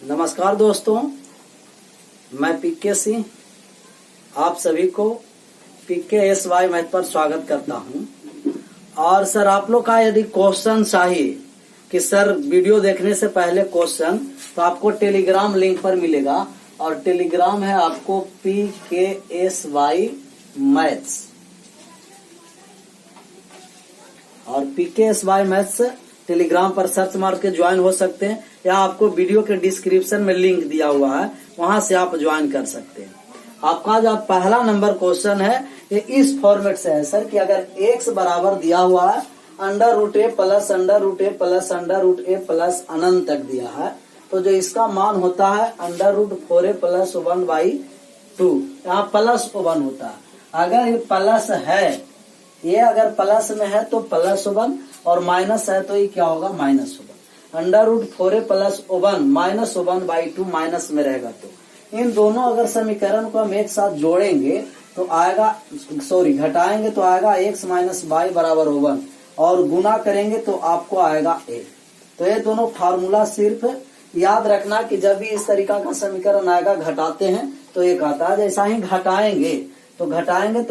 नमस्कार दोस्तों, मैं पीके सिंह आप सभी को PKSY मैथ पर स्वागत करता हूं। और सर आप लोग का यदि क्वेश्चन चाहिए कि सर वीडियो देखने से पहले क्वेश्चन, तो आपको टेलीग्राम लिंक पर मिलेगा और टेलीग्राम है आपको PKSY मैथ्स और PKSY मैथ्स टेलीग्राम पर सर्च मार के ज्वाइन हो सकते हैं या आपको वीडियो के डिस्क्रिप्शन में लिंक दिया हुआ है, वहां से आप ज्वाइन कर सकते हैं। आपका जो पहला नंबर क्वेश्चन है ये इस फॉर्मेट से है सर कि अगर x बराबर दिया हुआ है √a plus √a plus √a plus अनंत तक दिया है, तो जो इसका मान होता है √4a प्लस 1/2, यहाँ प्लस 1 होता है। अगर ये प्लस है, ये अगर प्लस में है तो प्लस 1 और माइनस है तो ये क्या होगा minus 1। √4a plus 1 minus 1/2 minus में रहेगा, तो इन दोनों अगर समीकरण को हम एक साथ जोड़ेंगे तो आएगा, घटाएंगे तो आएगा x माइनस y बराबर 1 और गुना करेंगे तो आपको आएगा a। तो ये दोनों फार्मूला सिर्फ याद रखना कि जब भी इस तरीका का समीकरण आएगा घटाते हैं तो एक आता है, जैसा ही घटाएंगे तो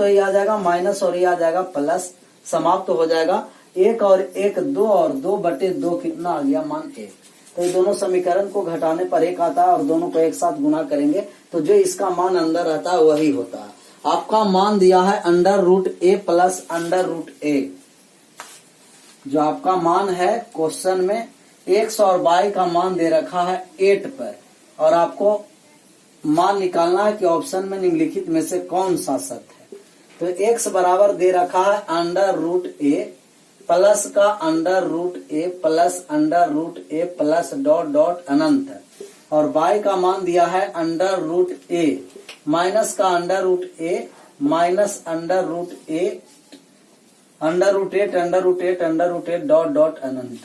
ये आ जाएगा माइनस और ये आ जाएगा प्लस, समाप्त हो जाएगा। 1 और 1 2 और 2/2 कितना आ गया मान 1। तो ये दोनों समीकरण को घटाने पर 1 आता है और दोनों को एक साथ गुना करेंगे तो जो इसका मान अंदर रहता है वही होता है। आपका मान दिया है √a प्लस √a, जो आपका मान है क्वेश्चन में x और y का मान दे रखा है 8 पर, और आपको मान निकालना है कि ऑप्शन में निम्नलिखित में से कौन सा सत्य है। तो x बराबर दे रखा है √a प्लस का √a plus √a plus dot अनंत है, और y का मान दिया है √a माइनस का √a माइनस √8 डॉट अनंत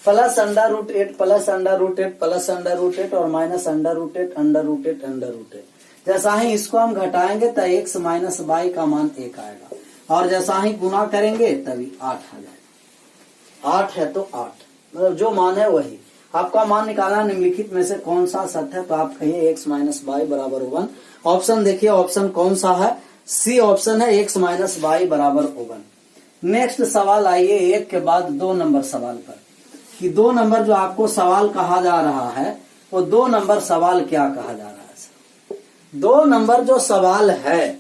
प्लस √8 प्लस √8 प्लस √8 और माइनस √8 जैसा ही इसको हम घटाएंगे तो x माइनस y का मान 1 आएगा, और जैसा ही गुना करेंगे तभी 8 आ जाएगा। 8 है तो 8, मतलब जो मान है वही। आपका मान निकालना निम्नलिखित में से कौन सा सत्य है, तो आप कहिए x माइनस y बराबर 1। ऑप्शन देखिए, ऑप्शन कौन सा है, सी ऑप्शन है, x माइनस y बराबर 1। नेक्स्ट सवाल आइए 1 के बाद 2 नंबर सवाल पर, कि 2 नंबर जो आपको सवाल कहा जा रहा है वो 2 नंबर सवाल क्या कहा जा रहा है। 2 नंबर जो सवाल है,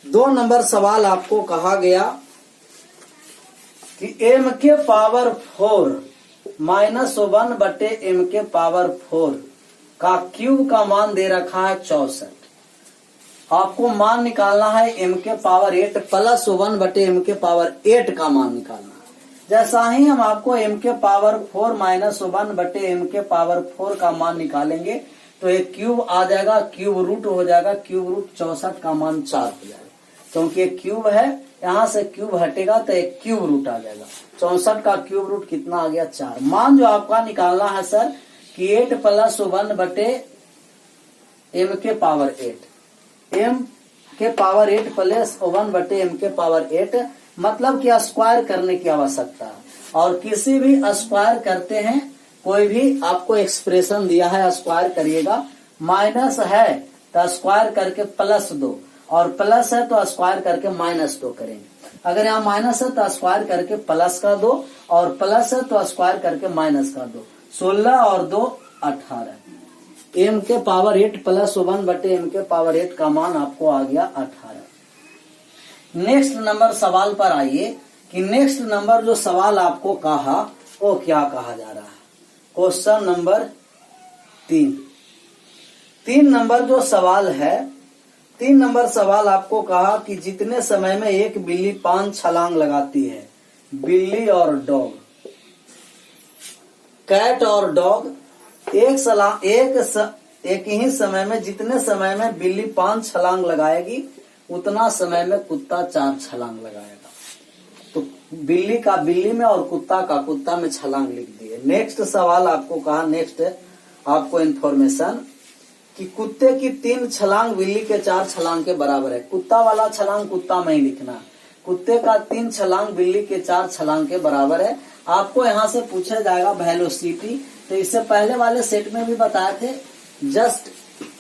2 नंबर सवाल आपको कहा गया कि m के पावर 4 माइनस 1/m के पावर 4 का क्यूब का मान दे रखा है 64। आपको मान निकालना है m के पावर 8 प्लस 1/m के पावर 8 का मान निकालना है। जैसा ही हम आपको m के पावर 4 माइनस 1/m के पावर 4 का मान निकालेंगे तो एक क्यूब आ जाएगा, क्यूब रूट हो जाएगा, क्यूब रूट 64 का मान 4 हो जाएगा, क्योंकि एक क्यूब है, यहाँ से क्यूब हटेगा तो एक क्यूब रूट आ जाएगा। 64 का क्यूब रूट कितना आ गया 4। मान जो आपका निकालना है सर कि 8 प्लस 1/m के पावर 8, m के पावर 8 प्लस 1/m के पावर 8, मतलब कि स्क्वायर करने की आवश्यकता है। और किसी भी स्क्वायर करते हैं, कोई भी आपको एक्सप्रेशन दिया है स्क्वायर करिएगा, माइनस है तो स्क्वायर करके +2 और प्लस है तो स्क्वायर करके -2 करेंगे। अगर यहाँ माइनस है तो स्क्वायर करके प्लस का 2 और प्लस है तो स्क्वायर करके माइनस का 2, 16 और 2 18। m के पावर 8 प्लस 1/m के पावर 8 का मान आपको आ गया 18। नेक्स्ट नंबर सवाल पर आइए कि नेक्स्ट नंबर जो सवाल आपको कहा वो क्या कहा जा रहा है। क्वेश्चन नंबर 3 नंबर जो सवाल है, 3 नंबर सवाल आपको कहा कि जितने समय में एक बिल्ली 5 छलांग लगाती है, बिल्ली और डॉग, कैट और डॉग एक ही समय में, जितने समय में बिल्ली 5 छलांग लगाएगी उतना समय में कुत्ता 4 छलांग लगाएगा। तो बिल्ली का बिल्ली में और कुत्ता का कुत्ता में छलांग लिख दिए। नेक्स्ट सवाल आपको कहा, नेक्स्ट आपको इन्फॉर्मेशन कि कुत्ते की 3 छलांग बिल्ली के 4 छलांग के बराबर है। कुत्ता वाला छलांग कुत्ता में ही लिखना है। कुत्ते का 3 छलांग बिल्ली के 4 छलांग के बराबर है। आपको यहाँ से पूछा जाएगा वेलोसिटी तो इससे पहले वाले सेट में भी बताए थे, जस्ट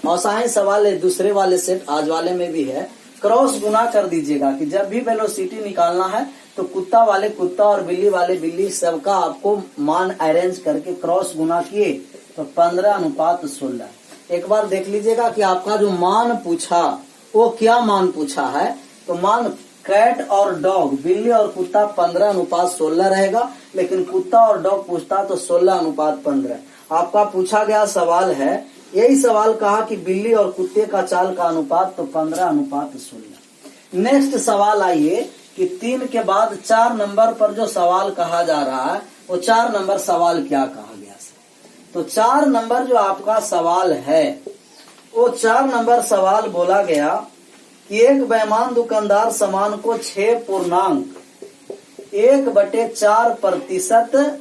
औसाही सवाल है दूसरे वाले सेट आज वाले में भी है। क्रॉस गुना कर दीजिएगा कि जब भी वेलोसिटी निकालना है तो कुत्ता वाले कुत्ता और बिल्ली वाले बिल्ली सबका आपको मान अरेंज करके क्रॉस गुना किए तो 15:16। एक बार देख लीजिएगा कि आपका जो मान पूछा वो क्या मान पूछा है। तो मान कैट और डॉग बिल्ली और कुत्ता 15:16 रहेगा, लेकिन कुत्ता और डॉग पूछता तो 16:15। आपका पूछा गया सवाल है, यही सवाल कहा कि बिल्ली और कुत्ते का चाल का अनुपात तो 15:16। नेक्स्ट सवाल आइए कि 3 के बाद 4 नंबर पर जो सवाल कहा जा रहा है वो 4 नंबर सवाल क्या कहा गया। तो 4 नंबर जो आपका सवाल है वो 4 नंबर सवाल बोला गया कि एक बेईमान दुकानदार सामान को 6.1/4%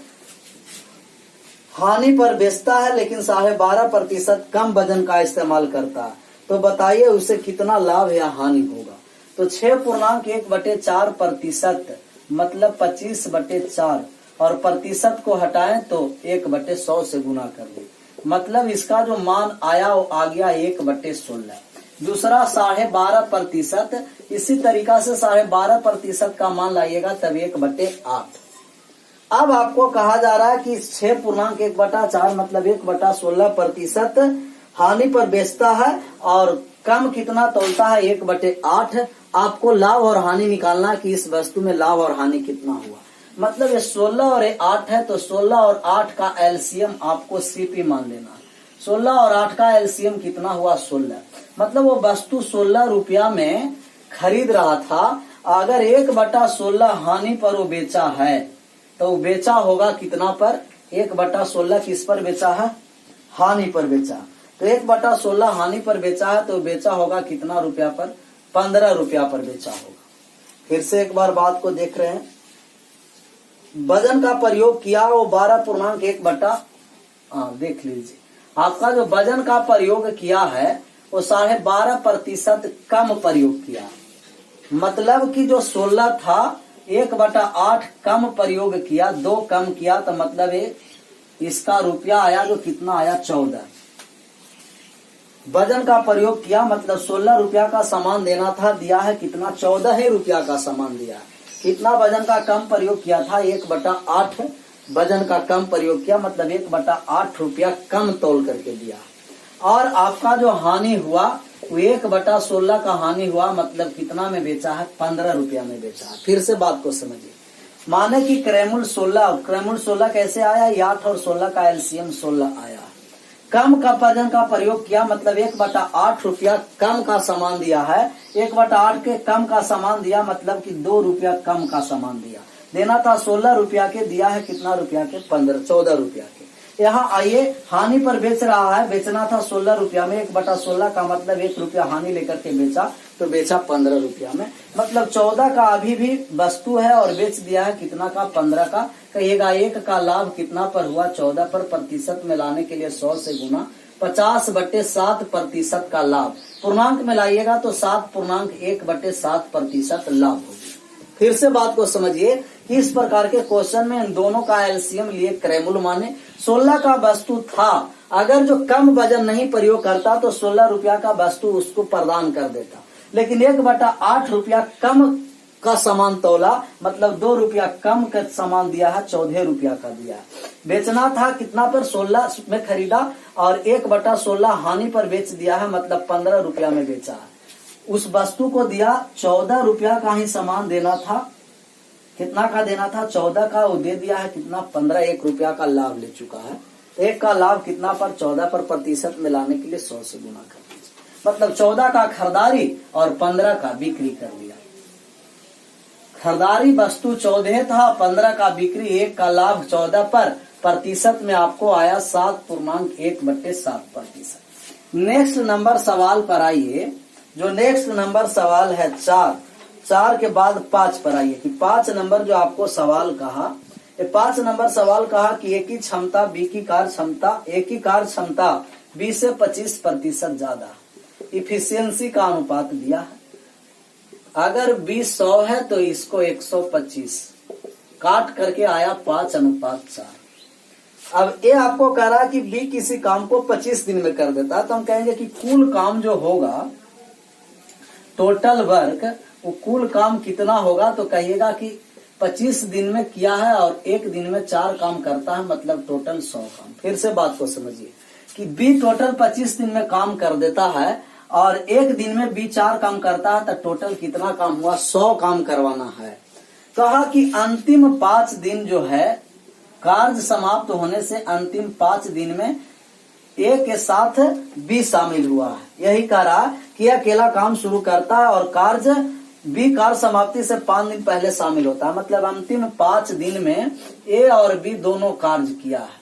हानि पर बेचता है, लेकिन 12.5% कम वजन का इस्तेमाल करता है। तो बताइए उसे कितना लाभ या हानि होगा। तो 6.1/4% मतलब 25/4 और प्रतिशत को हटाएं तो 1/100 से गुना कर दें, मतलब इसका जो मान आया वो आ गया 1/16। दूसरा 12.5%, इसी तरीका से 12.5% का मान लाइएगा तब 1/8। अब आपको कहा जा रहा है कि 6.1/4 मतलब 1/16% हानि पर बेचता है और कम कितना तोलता है 1/8। आपको लाभ और हानि निकालना है कि इस वस्तु में लाभ और हानि कितना हुआ। मतलब ये 16 और 8 है तो 16 और 8 का एलसीएम आपको सीपी मान लेना है। 16 और 8 का एलसीएम कितना हुआ 16। मतलब वो वस्तु 16 रुपया में खरीद रहा था, अगर 1/16 हानि पर वो बेचा है तो बेचा होगा कितना पर, 1/16 किस पर बेचा है, हानि पर बेचा। तो 1/16 हानि पर बेचा है तो बेचा होगा कितना रुपया पर, 15 रुपया पर बेचा होगा। फिर से एक बार बात को देख रहे हैं, वजन का प्रयोग किया वो 12.1 देख लीजिए आपका जो वजन का प्रयोग किया है वो 12.5% कम प्रयोग किया। मतलब कि जो 16 था 1/8 कम प्रयोग किया, 2 कम किया, तो मतलब इसका रुपया आया जो कितना आया 14। वजन का प्रयोग किया मतलब 16 रुपया का सामान देना था, दिया है कितना 14 रुपया का सामान दिया। कितना वजन का कम प्रयोग किया था 1/8 वजन का कम प्रयोग किया, मतलब 1/8 रुपया कम तोल करके दिया। और आपका जो हानि हुआ वो 1/16 का हानि हुआ, मतलब कितना में बेचा है 15 रुपया में बेचा है। फिर से बात को समझिए, माने कि क्रैमुल 16 कैसे आया, 8 और 16 का एलसीएम 16 आया। कम का वजन का प्रयोग किया मतलब 1/8 रुपया कम का सामान दिया है, 1/8 के कम का सामान दिया मतलब कि 2 रुपया कम का सामान दिया। देना था 16 रुपया के, दिया है कितना रुपया के 14 रुपया के। यहाँ आइए हानि पर बेच रहा है, बेचना था 16 रुपया में, 1/16 का मतलब 1 रुपया हानि लेकर के बेचा तो बेचा 15 रुपया में, मतलब 14 का अभी भी वस्तु है और बेच दिया है कितना का 15 का। कहिएगा 1 का लाभ कितना पर हुआ 14 पर, प्रतिशत में लाने के लिए 100 से गुना, 50/7% का लाभ। पूर्णांक में लाइएगा तो 7.1/7% लाभ होगा। फिर से बात को समझिए कि इस प्रकार के क्वेश्चन में इन दोनों का एलसीएम लिए क्रैमुल माने। 16 का वस्तु था, अगर जो कम वजन नहीं प्रयोग करता तो 16 रुपया का वस्तु उसको प्रदान कर देता, लेकिन 1/8 रुपया कम का सामान तोला मतलब 2 रुपया कम का सामान दिया है, 14 रुपया का दिया। बेचना था कितना पर 16 में खरीदा और 1/16 हानि पर बेच दिया है, मतलब 15 रुपया में बेचा है। उस वस्तु को दिया 14 रुपया का ही सामान देना था, कितना का देना था 14 का, वो दे दिया है कितना 15, 1 रुपया का लाभ ले चुका है। 1 का लाभ कितना पर 14 पर, प्रतिशत में लाने के लिए 100 से गुना कर दीजिए, मतलब 14 का खरीदारी और 15 का बिक्री कर दिया। खरीदारी वस्तु 14 था, 15 का बिक्री, 1 का लाभ 14 पर, प्रतिशत में आपको आया 7.1/7%। नेक्स्ट नंबर सवाल पर आइए, जो नेक्स्ट नंबर सवाल है 4 के बाद 5 पर आइए कि 5 नंबर जो आपको सवाल कहा, 5 नंबर सवाल कहा कि एक ही क्षमता बी की कार्य क्षमता बी से 25% ज्यादा, इफिशियंसी का अनुपात दिया है। अगर बी 100 है तो इसको 125 काट करके आया 5:4। अब ए आपको कह रहा है कि बी किसी काम को 25 दिन में कर देता है, तो हम कहेंगे कि कुल काम जो होगा, टोटल वर्क, वो कुल काम कितना होगा, तो कहिएगा कि 25 दिन में किया है और एक दिन में 4 काम करता है, मतलब टोटल 100 काम। फिर से बात को समझिए कि बी टोटल 25 दिन में काम कर देता है और एक दिन में बी 4 काम करता है, तो टोटल कितना काम हुआ, 100 काम करवाना है। कहा कि अंतिम 5 दिन जो है कार्य समाप्त होने से अंतिम 5 दिन में ए के साथ बी शामिल हुआ है। यही कह रहा कि अकेला काम शुरू करता है और कार्य बी कार्य समाप्ति से 5 दिन पहले शामिल होता है, मतलब अंतिम 5 दिन में ए और बी दोनों कार्य किया है।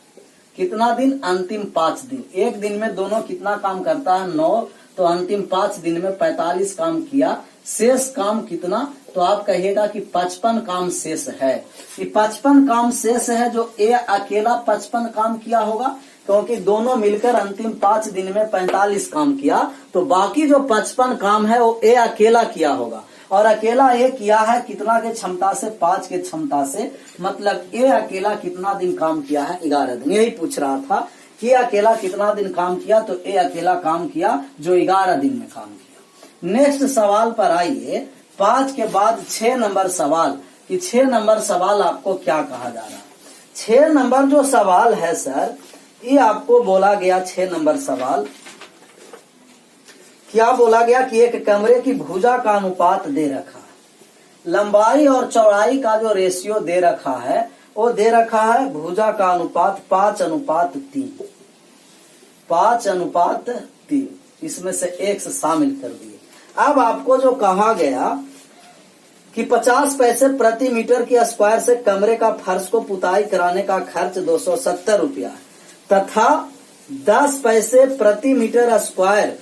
कितना दिन, अंतिम 5 दिन। एक दिन में दोनों कितना काम करता है, 9, तो अंतिम 5 दिन में 45 काम किया। शेष काम कितना, तो आप कहिएगा कि 55 काम शेष है। ये 55 काम शेष है जो ए अकेला 55 काम किया होगा, क्योंकि दोनों मिलकर अंतिम 5 दिन में 45 काम किया, तो बाकी जो 55 काम है वो ए अकेला किया होगा। और अकेला ए किया है कितना के क्षमता से, 5 के क्षमता से, मतलब ए अकेला कितना दिन काम किया है, 11 दिन। यही पूछ रहा था कि अकेला कितना दिन काम किया, तो ए अकेला काम किया जो 11 दिन में काम किया। नेक्स्ट सवाल पर आइए, 5 के बाद 6 नंबर सवाल, कि 6 नंबर सवाल आपको क्या कहा जा रहा है। 6 नंबर जो सवाल है सर, ये आपको बोला गया 6 नंबर सवाल, क्या बोला गया कि एक कमरे की भुजा का अनुपात दे रखा है, लंबाई और चौड़ाई का जो रेशियो दे रखा है वो दे रखा है भुजा का अनुपात 5:3, 5:3, इसमें से x शामिल कर दिए। अब आपको जो कहा गया कि 50 पैसे प्रति मीटर के स्क्वायर से कमरे का फर्श को पुताई कराने का खर्च 270 रुपया तथा 10 पैसे प्रति मीटर स्क्वायर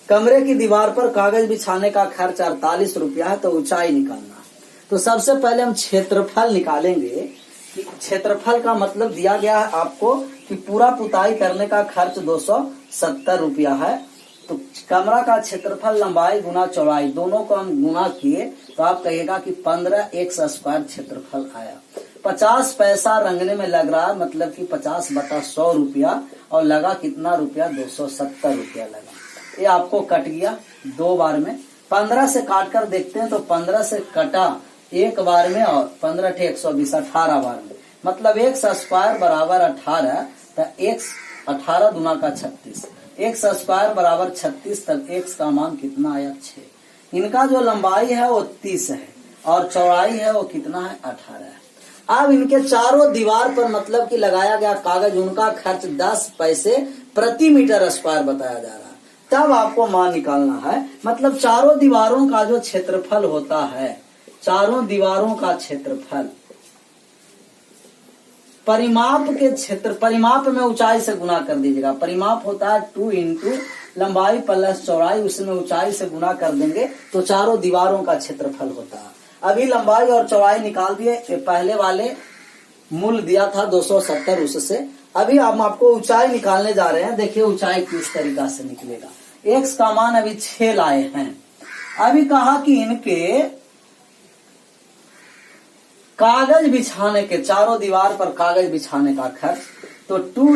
कमरे की दीवार पर कागज बिछाने का खर्च 48 रुपया है, तो ऊंचाई निकालना है। तो सबसे पहले हम क्षेत्रफल निकालेंगे कि क्षेत्रफल का मतलब दिया गया है आपको कि पूरा पुताई करने का खर्च 270 रुपया है, तो कमरा का क्षेत्रफल लंबाई गुना चौड़ाई दोनों को हम गुना किए, तो आप कहिएगा कि 15x स्क्वायर क्षेत्रफल आया। 50 पैसा रंगने में लग रहा है, मतलब कि 50/100 रुपया, और लगा कितना रुपया, 270 रुपया लगा। ये आपको कट गया 2 बार में। 15 से काट कर देखते हैं, तो 15 से कटा 1 बार में और 15 × 120 18 बार में, मतलब x स्क्वायर बराबर 18, तो x 18 दूना का 36, x स्क्वायर बराबर 36, तब x का मान कितना आया, 6। इनका जो लंबाई है वो 30 है और चौड़ाई है वो कितना है, 18 है। अब इनके चारों दीवार पर मतलब कि लगाया गया कागज, उनका खर्च 10 पैसे प्रति मीटर स्क्वायर बताया जा रहा है। तब आपको मान निकालना है, मतलब चारों दीवारों का जो क्षेत्रफल होता है, चारों दीवारों का क्षेत्रफल परिमाप के क्षेत्र, परिमाप में ऊंचाई से गुना कर दीजिएगा। परिमाप होता है 2 × लंबाई प्लस चौड़ाई, उसमें ऊंचाई से गुना कर देंगे तो चारों दीवारों का क्षेत्रफल होता है। अभी लंबाई और चौड़ाई निकाल दिए, पहले वाले मूल दिया था 270, उससे अभी हम आपको ऊंचाई निकालने जा रहे हैं। देखिए ऊंचाई किस तरीका से निकलेगा। x का मान अभी 6 लाए हैं। अभी कहा कि इनके कागज बिछाने के, चारों दीवार पर कागज बिछाने का खर्च, तो 2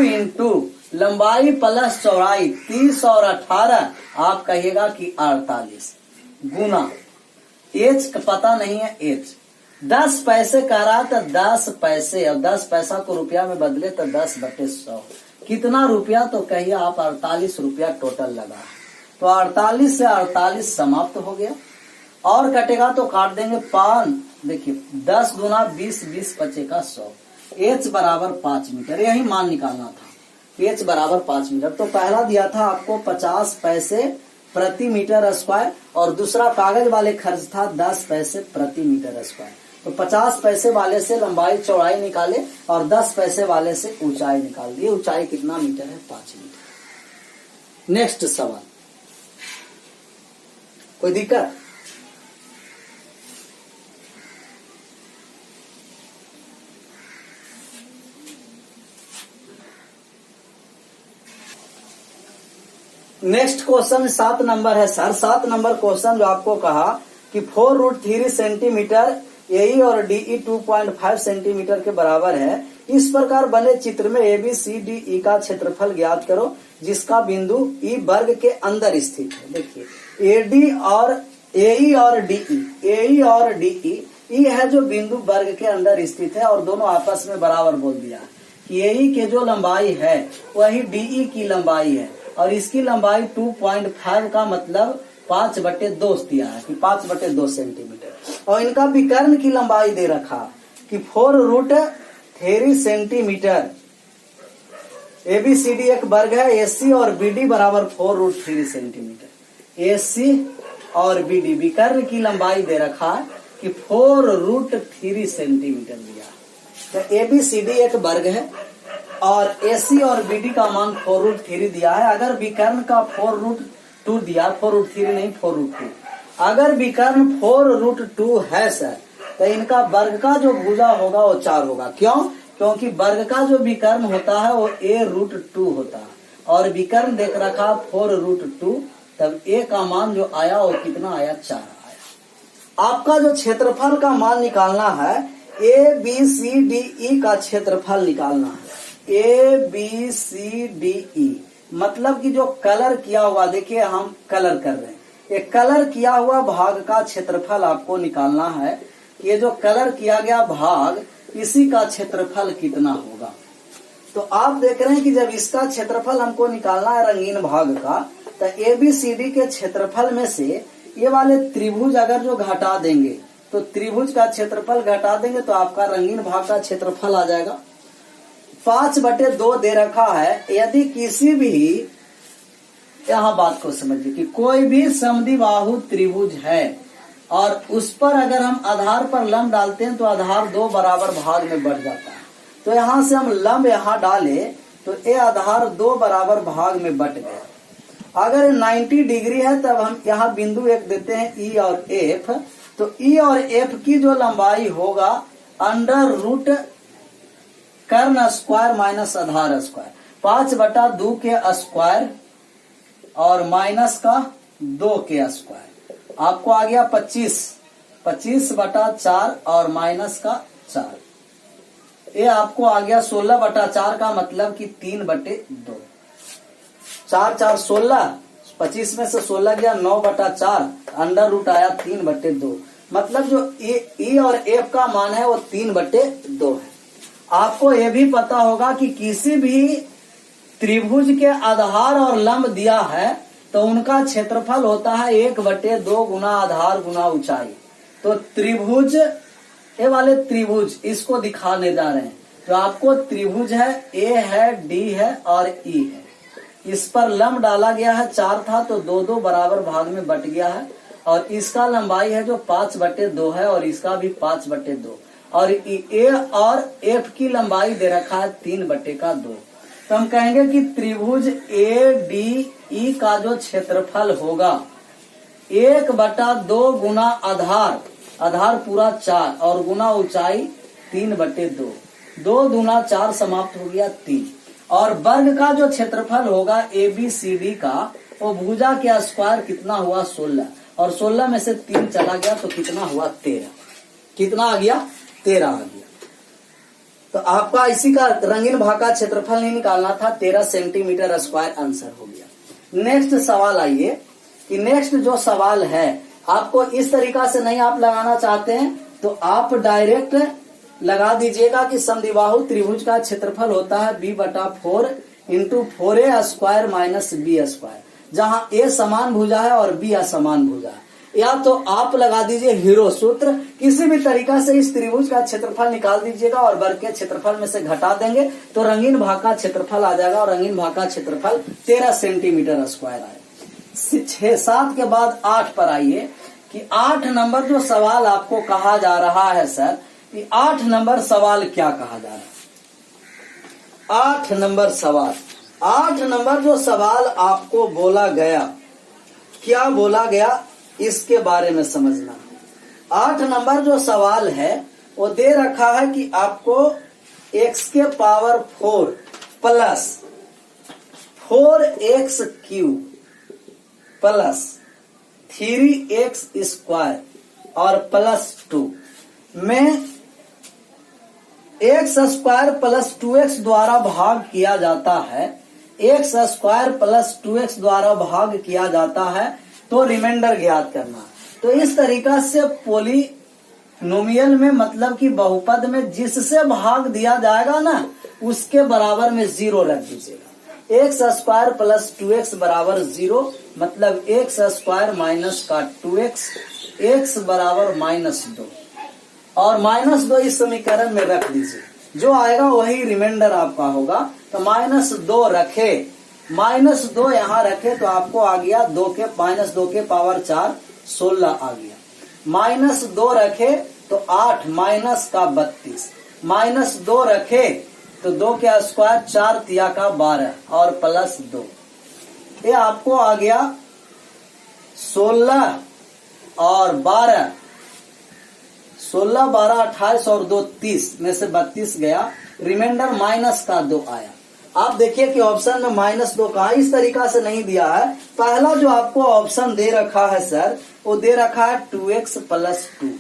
× लंबाई प्लस चौड़ाई 30 और 18, आप कहिएगा कि 48 गुना एच का पता नहीं है, एच 10 पैसे कह रहा था, 10 पैसे, और 10 पैसा को रुपया में बदले तो 10/100 कितना रुपया, तो कहिए आप 48 रुपया टोटल लगा। तो 48 से 48 समाप्त हो गया, और कटेगा तो काट देंगे 5, देखिए 10 दूना 20, 20 बचेगा 100, एच बराबर 5 मीटर। यही मान निकालना था, एच बराबर 5 मीटर। तो पहला दिया था आपको 50 पैसे प्रति मीटर स्क्वायर, और दूसरा कागज वाले खर्च था 10 पैसे प्रति मीटर स्क्वायर। तो 50 पैसे वाले से लंबाई चौड़ाई निकाले और 10 पैसे वाले से ऊंचाई निकाल दिए। ऊंचाई कितना मीटर है, 5 मीटर। नेक्स्ट सवाल, कोई दिक्कत? नेक्स्ट क्वेश्चन 7 नंबर है सर। 7 नंबर क्वेश्चन जो आपको कहा कि 4√3 सेंटीमीटर एई और डीई 2.5 सेंटीमीटर के बराबर है, इस प्रकार बने चित्र में ABCDE का क्षेत्रफल ज्ञात करो जिसका बिंदु E वर्ग के अंदर स्थित है। देखिए AE और DE, E है जो बिंदु वर्ग के अंदर स्थित है और दोनों आपस में बराबर बोल दिया कि AE के जो लंबाई है वही DE की लंबाई है और इसकी लंबाई 2.5 का मतलब 5/2 दिया है कि 5/2 सेंटीमीटर और इनका विकर्ण की लंबाई दे रखा कि 4√3 सेंटीमीटर। ABCD एक वर्ग है, AC और BD बराबर 4√3 सेंटीमीटर। AC और BD विकर्ण की लंबाई दे रखा है कि 4√3 सेंटीमीटर दिया। तो ABCD एक वर्ग है और AC और BD का मान 4√3 दिया है। अगर विकर्ण का 4√2 दिया, 4√3 नहीं 4√2, अगर विकर्ण 4√2 है सर तो इनका वर्ग का जो भुजा होगा वो 4 होगा। क्यों? क्योंकि वर्ग का जो विकर्ण होता है वो A√2 होता है और विकर्ण देख रखा 4√2, तब A का मान जो आया वो कितना आया? 4 आया। आपका जो क्षेत्रफल का मान निकालना है, ABCDE का क्षेत्रफल निकालना है। ABCDE मतलब कि जो कलर किया हुआ, देखिए हम कलर कर रहे हैं, ये कलर किया हुआ भाग का क्षेत्रफल आपको निकालना है। ये जो कलर किया गया भाग, इसी का क्षेत्रफल कितना होगा। तो आप देख रहे हैं कि जब इसका क्षेत्रफल हमको निकालना है रंगीन भाग का, तो ABCD के क्षेत्रफल में से ये वाले त्रिभुज अगर जो घटा देंगे तो त्रिभुज का क्षेत्रफल घटा देंगे तो आपका रंगीन भाग का क्षेत्रफल आ जाएगा। 5/2 दे रखा है। यदि किसी भी, यहाँ बात को समझिए कि कोई भी समद्विबाहु त्रिभुज है और उस पर अगर हम आधार पर लंब डालते हैं तो आधार 2 बराबर भाग में बढ़ जाता है। तो यहाँ से हम लंब यहाँ डाले तो ये आधार 2 बराबर भाग में बट गया। अगर 90 डिग्री है तब हम यहाँ बिंदु एक देते हैं E और F। तो E और F की जो लंबाई होगा √ कर्ण स्क्वायर माइनस आधार स्क्वायर, 5/2 के स्क्वायर और माइनस का 2 के स्क्वायर, आपको आ गया 25/4 और माइनस का 4, ये आपको आ गया 16/4 का मतलब कि 3/2। 4×4 16, 25 में से 16 गया 9/4, √ आया 3/2। मतलब जो E और F का मान है वो 3/2 है। आपको ये भी पता होगा कि किसी भी त्रिभुज के आधार और लंब दिया है तो उनका क्षेत्रफल होता है 1/2 गुना आधार गुना ऊंचाई। तो त्रिभुज, ये वाले त्रिभुज इसको दिखाने जा रहे हैं। जो आपको त्रिभुज है, A है, D है और E है, इस पर लंब डाला गया है, 4 था तो 2 बराबर भाग में बट गया है और इसका लंबाई है जो 5/2 है और इसका भी 5/2 और A और F की लंबाई दे रखा है 3/2। तो हम कहेंगे कि त्रिभुज ADE का जो क्षेत्रफल होगा 1/2 गुना आधार पूरा 4 और गुना ऊंचाई 3/2, 2 दूना 4 समाप्त हो गया 3। और वर्ग का जो क्षेत्रफल होगा ABCD का वो भुजा के स्क्वायर कितना हुआ 16 और 16 में से 3 चला गया तो कितना हुआ 13। कितना आ गया? 13 आ गया। तो आपका इसी का रंगीन भाग का क्षेत्रफल नहीं निकालना था, 13 सेंटीमीटर स्क्वायर आंसर हो गया। नेक्स्ट सवाल आइए कि नेक्स्ट जो सवाल है आपको इस तरीका से नहीं आप लगाना चाहते हैं तो आप डायरेक्ट लगा दीजिएगा कि समद्विबाहु त्रिभुज का क्षेत्रफल होता है B/4 × 4A² माइनस B², जहां A समान भुजा है और B असमान भुजा है। या तो आप लगा दीजिए हीरो सूत्र, किसी भी तरीका से इस त्रिभुज का क्षेत्रफल निकाल दीजिएगा और वर्ग के क्षेत्रफल में से घटा देंगे तो रंगीन भाग का क्षेत्रफल आ जाएगा और रंगीन भाग का क्षेत्रफल 13 सेंटीमीटर स्क्वायर आएगा। 6-7 के बाद 8 पर आइए कि 8 नंबर जो सवाल आपको कहा जा रहा है सर, कि 8 नंबर सवाल क्या कहा जा रहा है। 8 नंबर सवाल, 8 नंबर जो सवाल आपको बोला गया, क्या बोला गया इसके बारे में समझना। 8 नंबर जो सवाल है वो दे रखा है कि आपको x⁴ plus 4x³ plus 3x² और +2 में एक्स स्क्वायर प्लस 2x द्वारा भाग किया जाता है, एक्स स्क्वायर प्लस 2x द्वारा भाग किया जाता है तो रिमाइंडर ज्ञात करना। तो इस तरीका से पॉलिनोमियल में मतलब कि बहुपद में जिससे भाग दिया जाएगा ना उसके बराबर में 0 रख दीजिएगा। एक्स स्क्वायर प्लस 2x बराबर 0, मतलब एक्स स्क्वायर माइनस का 2x, x बराबर -2 और -2 इस समीकरण में रख दीजिए, जो आएगा वही रिमाइंडर आपका होगा। तो -2 रखे, -2 यहाँ रखे तो आपको आ गया -2 के पावर 4 16 आ गया। -2 रखे तो 8 माइनस का 32, -2 रखे तो 2 के स्क्वायर 4 तिया का 12 और प्लस 2, ये आपको आ गया 16 और 12, 16 12 28 और 2 30 में से 32 गया, रिमाइंडर माइनस का 2 आया। आप देखिए कि ऑप्शन में -2 कहा, इस तरीका से नहीं दिया है। पहला जो आपको ऑप्शन दे रखा है सर वो दे रखा है 2x प्लस 2,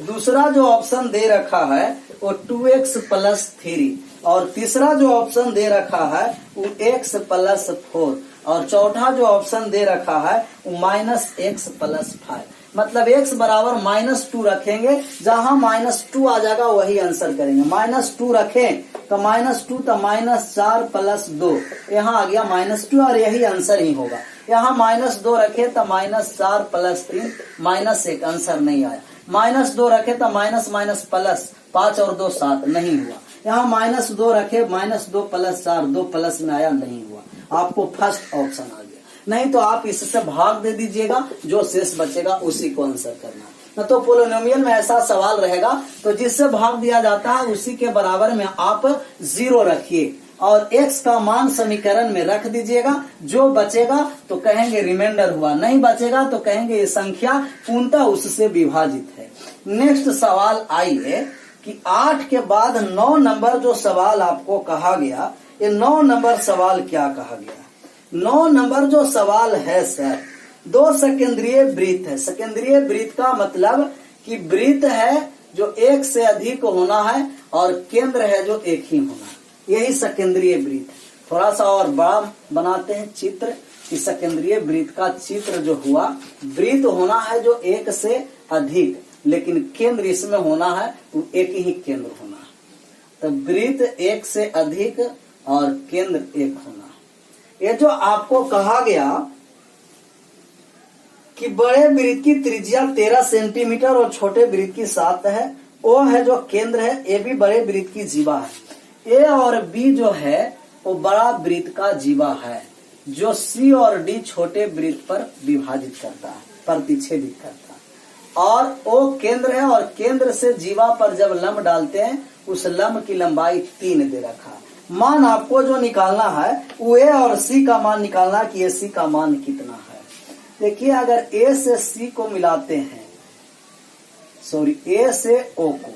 दूसरा जो ऑप्शन दे रखा है वो 2x प्लस 3 और तीसरा जो ऑप्शन दे रखा है वो x प्लस 4 और चौथा जो ऑप्शन दे रखा है वो -x प्लस 5। मतलब x बराबर -2 रखेंगे, जहां -2 आ जाएगा वही आंसर करेंगे। -2 रखें तो -2 तो -4 प्लस 2, यहाँ आ गया -2 और यही आंसर ही होगा। यहाँ -2 रखे तो -4 प्लस 3 -1 आंसर नहीं आया। -2 रखे तो माइनस प्लस 5 और 2 7 नहीं हुआ। यहाँ -2 रखे -2 प्लस 4 2 प्लस में आया, नहीं हुआ। आपको फर्स्ट ऑप्शन आ गया। नहीं तो आप इससे भाग दे दीजिएगा, जो शेष बचेगा उसी को आंसर करना। न तो पोलिनोमियल में ऐसा सवाल रहेगा तो जिससे भाग दिया जाता है उसी के बराबर में आप 0 रखिए और x का मान समीकरण में रख दीजिएगा। जो बचेगा तो कहेंगे रिमाइंडर हुआ, नहीं बचेगा तो कहेंगे ये संख्या पूर्णतः उससे विभाजित है। नेक्स्ट सवाल आइए कि 8 के बाद 9 नंबर जो सवाल आपको कहा गया, ये 9 नंबर सवाल क्या कहा गया। 9 नंबर जो सवाल है सर, 2 सेकेंद्रीय वृत्त है। सेकेंद्रीय वृत्त का मतलब कि वृत्त है जो एक से अधिक होना है और केंद्र है जो एक ही होना है, यही सेकेंद्रीय वृत्त। थोड़ा सा और बड़ा बनाते हैं चित्र कि सेकेंद्रीय वृत्त का चित्र जो हुआ, वृत्त होना है जो एक से अधिक, लेकिन केंद्र इसमें होना है वो एक ही केंद्र होना है। तो वृत्त एक से अधिक और केंद्र एक होना। ये जो आपको कहा गया कि बड़े वृत्त की त्रिज्या 13 सेंटीमीटर और छोटे वृत्त की 7 है, ओ है जो केंद्र है, ए भी बड़े वृत्त की जीवा है। ए और बी जो है वो बड़ा वृत्त का जीवा है, जो सी और डी छोटे वृत्त पर विभाजित करता है, प्रतिच्छेदित करता है। और ओ केंद्र है और केंद्र से जीवा पर जब लंब डालते हैं उस लंब की लंबाई 3 दे रखा है। मान आपको जो निकालना है वो ए और सी का मान निकालना है कि ए सी का मान कितना है। देखिए अगर ए से सी को मिलाते हैं, सॉरी ए से ओ को,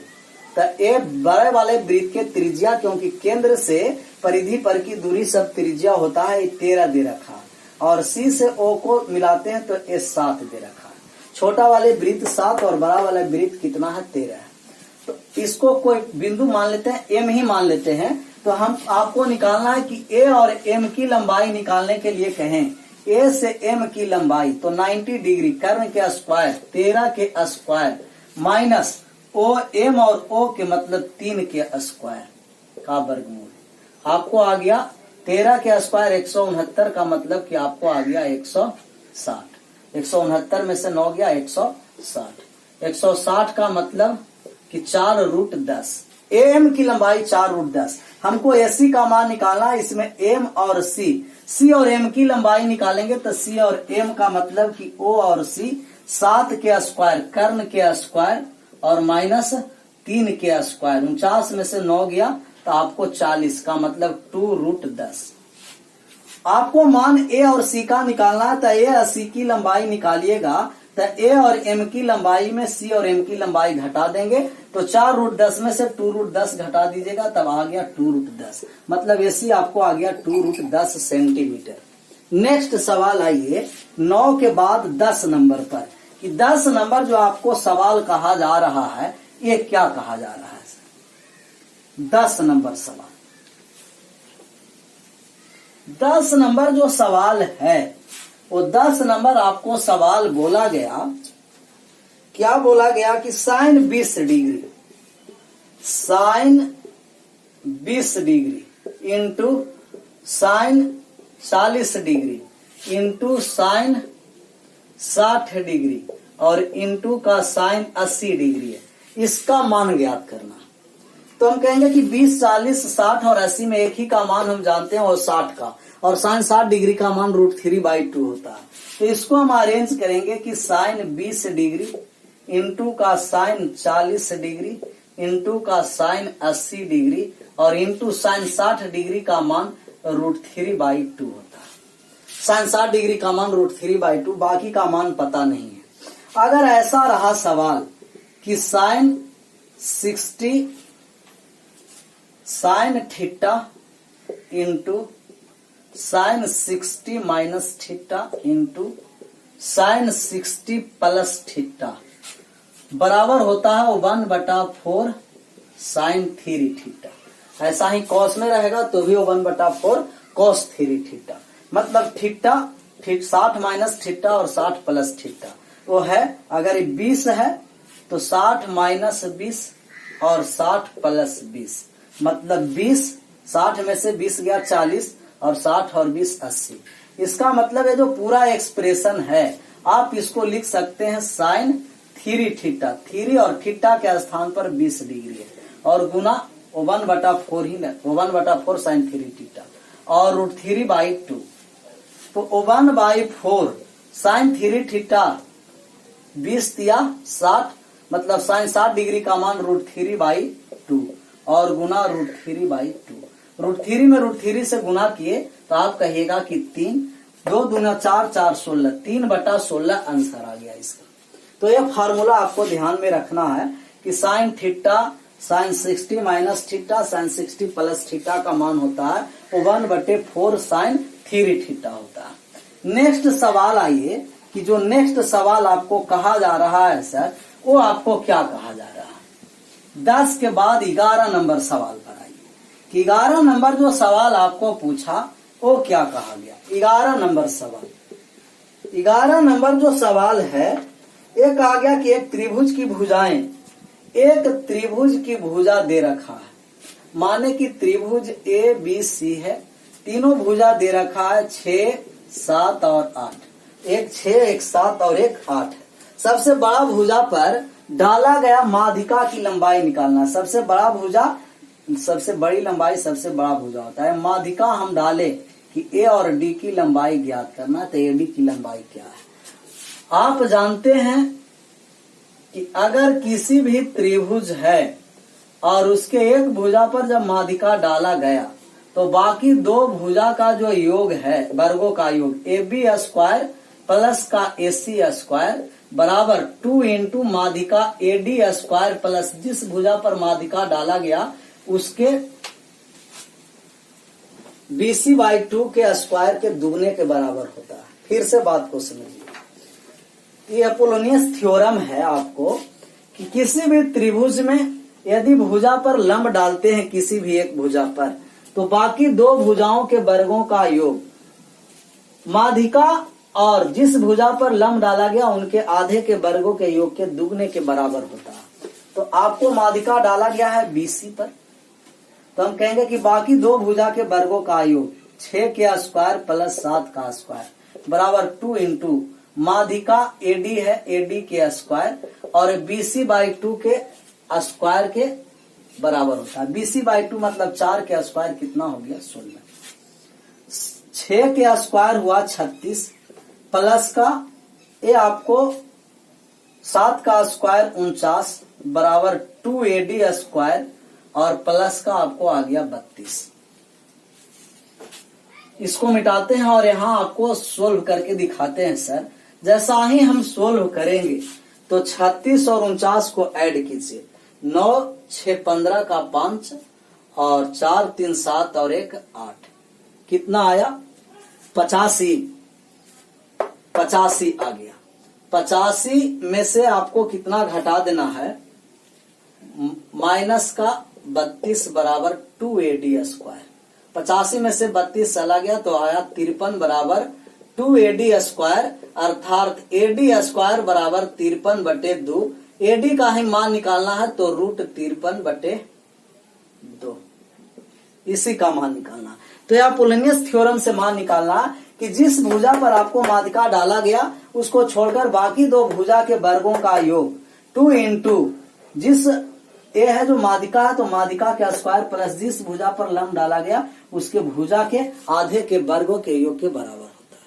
तो ए बड़े वाले वृत्त के त्रिज्या, क्योंकि केंद्र से परिधि पर की दूरी सब त्रिज्या होता है, 13 दे रखा है। और सी से ओ को मिलाते हैं तो ए 7 दे रखा है। छोटा वाले वृत्त 7 और बड़ा वाला वृत्त कितना है 13 है। तो इसको कोई बिंदु मान लेते हैं, एम ही मान लेते हैं। तो हम आपको निकालना है कि ए और एम की लंबाई निकालने के लिए कहें, ए से एम की लंबाई तो 90 डिग्री, कर्ण के स्क्वायर 13 के स्क्वायर माइनस ओ एम और ओ के मतलब 3 के स्क्वायर का वर्गमूल। आपको आ गया 13 के स्क्वायर 169 का मतलब कि आपको आ गया 160। 169 में से 9 गया 160। 160 का मतलब कि 4√10। एम की लंबाई 4√10। हमको एसी का मान निकालना है, इसमें एम और सी और एम की लंबाई निकालेंगे तो सी और एम का मतलब कि ओ और सी 7 के स्क्वायर, कर्ण के स्क्वायर और माइनस 3 के स्क्वायर। 49 में से 9 गया तो आपको 40 का मतलब 2√10। आपको मान ए और सी का निकालना है तो ए और सी की लंबाई निकालिएगा तो ए और एम की लंबाई में सी और एम की लंबाई घटा देंगे तो 4√10 में से 2√10 घटा दीजिएगा, तब आ गया 2√10। मतलब एसी आपको आ गया 2√10 सेंटीमीटर। नेक्स्ट सवाल आइए 9 के बाद 10 नंबर पर, कि 10 नंबर जो आपको सवाल कहा जा रहा है ये क्या कहा जा रहा है। 10 नंबर सवाल। 10 नंबर जो सवाल है वो 10 नंबर आपको सवाल बोला गया, क्या बोला गया कि sine 20 degree, sine 20 degree into sine 40 degree into sine 60 degree और इंटू का साइन 80 डिग्री है, इसका मान ज्ञात करना। तो हम कहेंगे कि 20, 40, 60 और 80 में एक ही का मान हम जानते हैं और 60 का, और साइन 60 डिग्री का मान √3/2 होता है। तो इसको हम अरेंज करेंगे कि साइन 20 डिग्री इंटू का साइन 40 डिग्री इंटू का साइन 80 डिग्री और इंटू साइन 60 डिग्री का मान √3/2 होता है। साइन 60 डिग्री का मान √3/2, बाकी का मान पता नहीं है। अगर ऐसा रहा सवाल कि sine 60 sine theta into sine 60 minus theta into sine 60 plus theta बराबर होता है 1/4 साइन 3 थीटा। ऐसा ही कॉस में रहेगा तो भी 1/4 कॉस 3 थीटा। मतलब थीटा 60 माइनस थीटा और 60 प्लस थीटा वो है, अगर ये 20 है तो 60 माइनस 20 और 60 प्लस 20, मतलब 20, 60 में से 20 गया 40 और 60 और 20 80। इसका मतलब है जो पूरा एक्सप्रेशन है आप इसको लिख सकते हैं साइन 3 थीटा, 3 और थीटा के स्थान पर 20 डिग्री है और गुना 1/4 ही ना, 1/4 साइन 3 थीटा और √3/2। तो 1/4 साइन 3 थीटा 20 दिया 60, मतलब साइन 60 डिग्री का मान √3/2 और गुना √3/2। √3 में √3 से गुना किए तो आप कहिएगा कि 3, 2 दूना 4, 4 16, 3/16 आंसर आ गया इसका। तो यह फार्मूला आपको ध्यान में रखना है कि sine theta sine 60 minus theta sine 60 plus theta का मान होता है 1/4 साइन 3 थीटा होता है। नेक्स्ट सवाल आइए कि जो नेक्स्ट सवाल आपको कहा जा रहा है सर, वो आपको क्या कहा जा रहा है। 10 के बाद 11 नंबर सवाल पर आइए कि 11 नंबर जो सवाल आपको पूछा वो क्या कहा गया। 11 नंबर सवाल, 11 नंबर जो सवाल है ये कहा गया कि एक त्रिभुज की भुजाएं, एक त्रिभुज की भुजा दे रखा है, माने कि त्रिभुज ABC है, तीनों भुजा दे रखा है 6, 7 और 8, एक 6, एक 7 और एक 8 है। सबसे बड़ा भुजा पर डाला गया माध्यिका की लंबाई निकालना। सबसे बड़ा भुजा, सबसे बड़ी लंबाई सबसे बड़ा भुजा होता है। माध्यिका हम डाले कि A और D की लंबाई ज्ञात करना, तो AD की लंबाई क्या है। आप जानते हैं कि अगर किसी भी त्रिभुज है और उसके एक भुजा पर जब माध्यिका डाला गया तो बाकी दो भुजा का जो योग है, वर्गों का योग AB² प्लस का AC² बराबर 2 इंटू माध्यिका AD² प्लस जिस भुजा पर माध्यिका डाला गया उसके BC/2 के स्क्वायर के दुगने के बराबर होता है। फिर से बात को समझिए, ये अपोलोनियस थ्योरम है आपको कि किसी भी त्रिभुज में यदि भुजा पर लंब डालते हैं किसी भी एक भुजा पर तो बाकी दो भुजाओं के वर्गों का योग माध्यिका और जिस भुजा पर लंब डाला गया उनके आधे के वर्गों के योग के दुगने के बराबर होता है। तो आपको माध्यिका डाला गया है BC पर, तो हम कहेंगे कि बाकी दो भुजा के वर्गों का योग 6 के स्क्वायर प्लस 7 का स्क्वायर बराबर 2 इंटू माध्यिका AD है, AD के स्क्वायर और BC/2 के स्क्वायर के बराबर होता है। BC/2 मतलब 4 के स्क्वायर कितना हो गया 16, 6 के स्क्वायर हुआ 36 प्लस का ये आपको 7 का स्क्वायर 49 बराबर 2AD² और प्लस का आपको आ गया 32। इसको मिटाते हैं और यहाँ आपको सोल्व करके दिखाते हैं सर। जैसा ही हम सोल्व करेंगे तो 36 और 49 को ऐड कीजिए, 9, 6, 15 का 5 और 4, 3, 7 और 1, 8, कितना आया 85 आ गया। 85 में से आपको कितना घटा देना है, माइनस का 32 बराबर 2AD स्क्वायर। 85 में से 32 चला गया तो आया 53 बराबर 2AD स्क्वायर, अर्थात AD स्क्वायर बराबर 53/2। AD का ही मान निकालना है तो √53/2, इसी का मान निकालना। तो यह पोलिनियस थ्योरम से मान निकालना कि जिस भुजा पर आपको माध्यिका डाला गया उसको छोड़कर बाकी दो भुजा के वर्गों का योग 2 इंटू जिस ए है जो माध्यिका है तो माध्यिका के स्क्वायर प्लस जिस भुजा पर लंब डाला गया उसके भुजा के आधे के वर्गों के योग के बराबर होता है।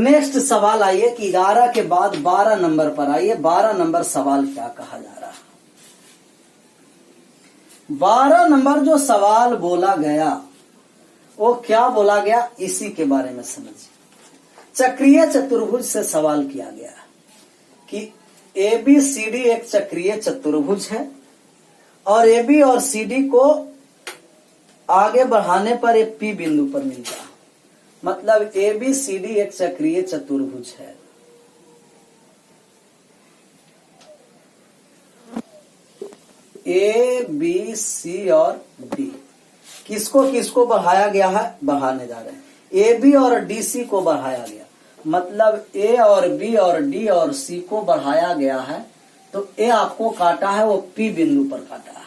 नेक्स्ट सवाल आइए कि 11 के बाद 12 नंबर पर आइए। 12 नंबर सवाल क्या कहा जा रहा है। 12 नंबर जो सवाल बोला गया वो क्या बोला गया, इसी के बारे में समझिए। चक्रीय चतुर्भुज से सवाल किया गया कि ABCD एक चक्रीय चतुर्भुज है और AB और CD को आगे बढ़ाने पर एक P बिंदु पर मिलता है। मतलब ABCD एक चक्रीय चतुर्भुज है। A, B, C और D किसको किसको बढ़ाया गया है, बढ़ाने जा रहे हैं। AB और DC को बढ़ाया गया, मतलब A और B और D और C को बढ़ाया गया है। तो A आपको काटा है वो P बिंदु पर काटा है।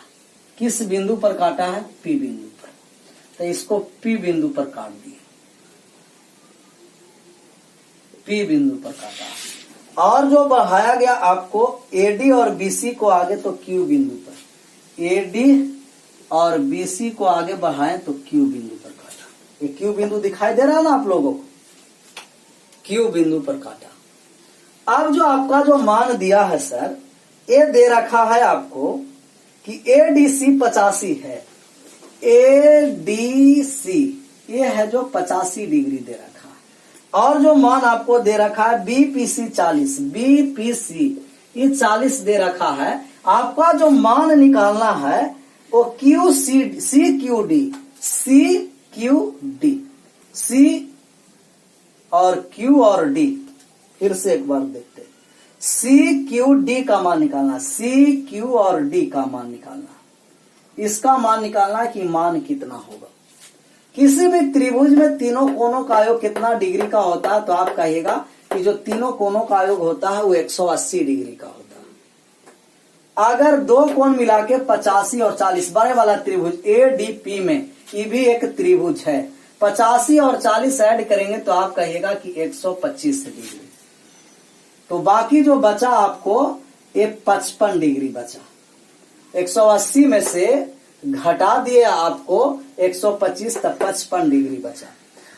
किस बिंदु पर काटा है, P बिंदु पर। तो इसको P बिंदु पर काट दिए, P बिंदु पर काटा है। और जो बढ़ाया गया आपको AD और BC को आगे तो Q बिंदु पर, AD और BC को आगे बढ़ाएं तो Q बिंदु पर काटा। ये Q बिंदु दिखाई दे रहा है ना आप लोगों को, Q बिंदु पर काटा। अब जो आपका जो मान दिया है सर, ये दे रखा है आपको कि ADC 85 है। ADC ये है जो 85 डिग्री दे रखा है। और जो मान आपको दे रखा है BPC 40, BPC ये 40 दे रखा है। आपका जो मान निकालना है वो CQD, C और Q और D। फिर से एक बार देखते हैं, CQD का मान निकालना, CQ और D का मान निकालना। इसका मान निकालना है कि मान कितना होगा। किसी भी त्रिभुज में तीनों कोनों का योग कितना डिग्री का होता है, तो आप कहिएगा कि जो तीनों कोनों का योग होता है वो 180 डिग्री का होता है। अगर दो कोण मिला के 85 और 40, बड़े वाला त्रिभुज ADP में ये भी एक त्रिभुज है, 85 और 40 ऐड करेंगे तो आप कहिएगा कि 125 डिग्री। तो बाकी जो बचा आपको ये 55 डिग्री बचा। 180 में से घटा दिए आपको 125, तब 55 डिग्री बचा।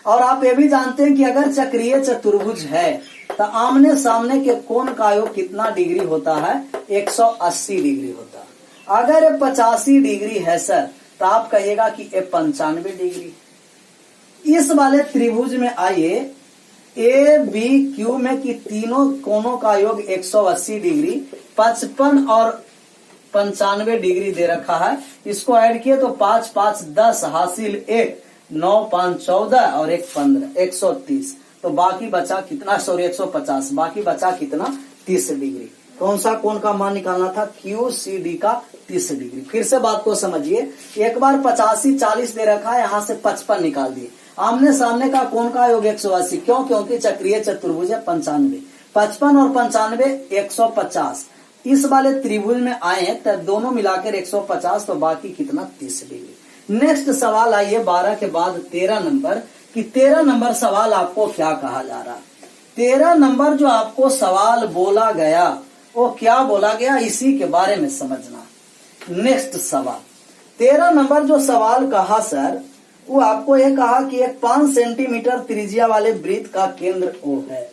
और आप ये भी जानते हैं कि अगर चक्रीय चतुर्भुज है तो आमने सामने के कोण का योग कितना डिग्री होता है, 180 डिग्री होता है। अगर ये 85 डिग्री है सर तो आप कहिएगा कि ये 95 डिग्री। इस वाले त्रिभुज में आइए ABQ में कि तीनों कोणों का योग 180 डिग्री, 55 और 95 डिग्री दे रखा है। इसको ऐड किए तो 5 5 10 हासिल 1, 9 5 14 और 1 15, 130। तो बाकी बचा कितना, सॉरी 150, बाकी बचा कितना, 30 डिग्री। कौन सा कोण का मान निकालना था, QCD का 30 डिग्री। फिर से बात को समझिए, एक बार 85 40 दे रखा है, यहाँ से 55 निकाल दिए। आमने सामने का कोण का योग 180, क्यों, क्योंकि चक्रीय चतुर्भुज है 95, 55 और 95 150। इस वाले त्रिभुज में आए तब दोनों मिलाकर 150, तो बाकी कितना, 30 डिग्री। नेक्स्ट सवाल आइए 12 के बाद 13 नंबर कि 13 नंबर सवाल आपको क्या कहा जा रहा है। 13 नंबर जो आपको सवाल बोला गया वो क्या बोला गया, इसी के बारे में समझना। नेक्स्ट सवाल 13 नंबर जो सवाल कहा सर, वो आपको ये कहा कि एक 5 सेंटीमीटर त्रिज्या वाले वृत्त का केंद्र O है।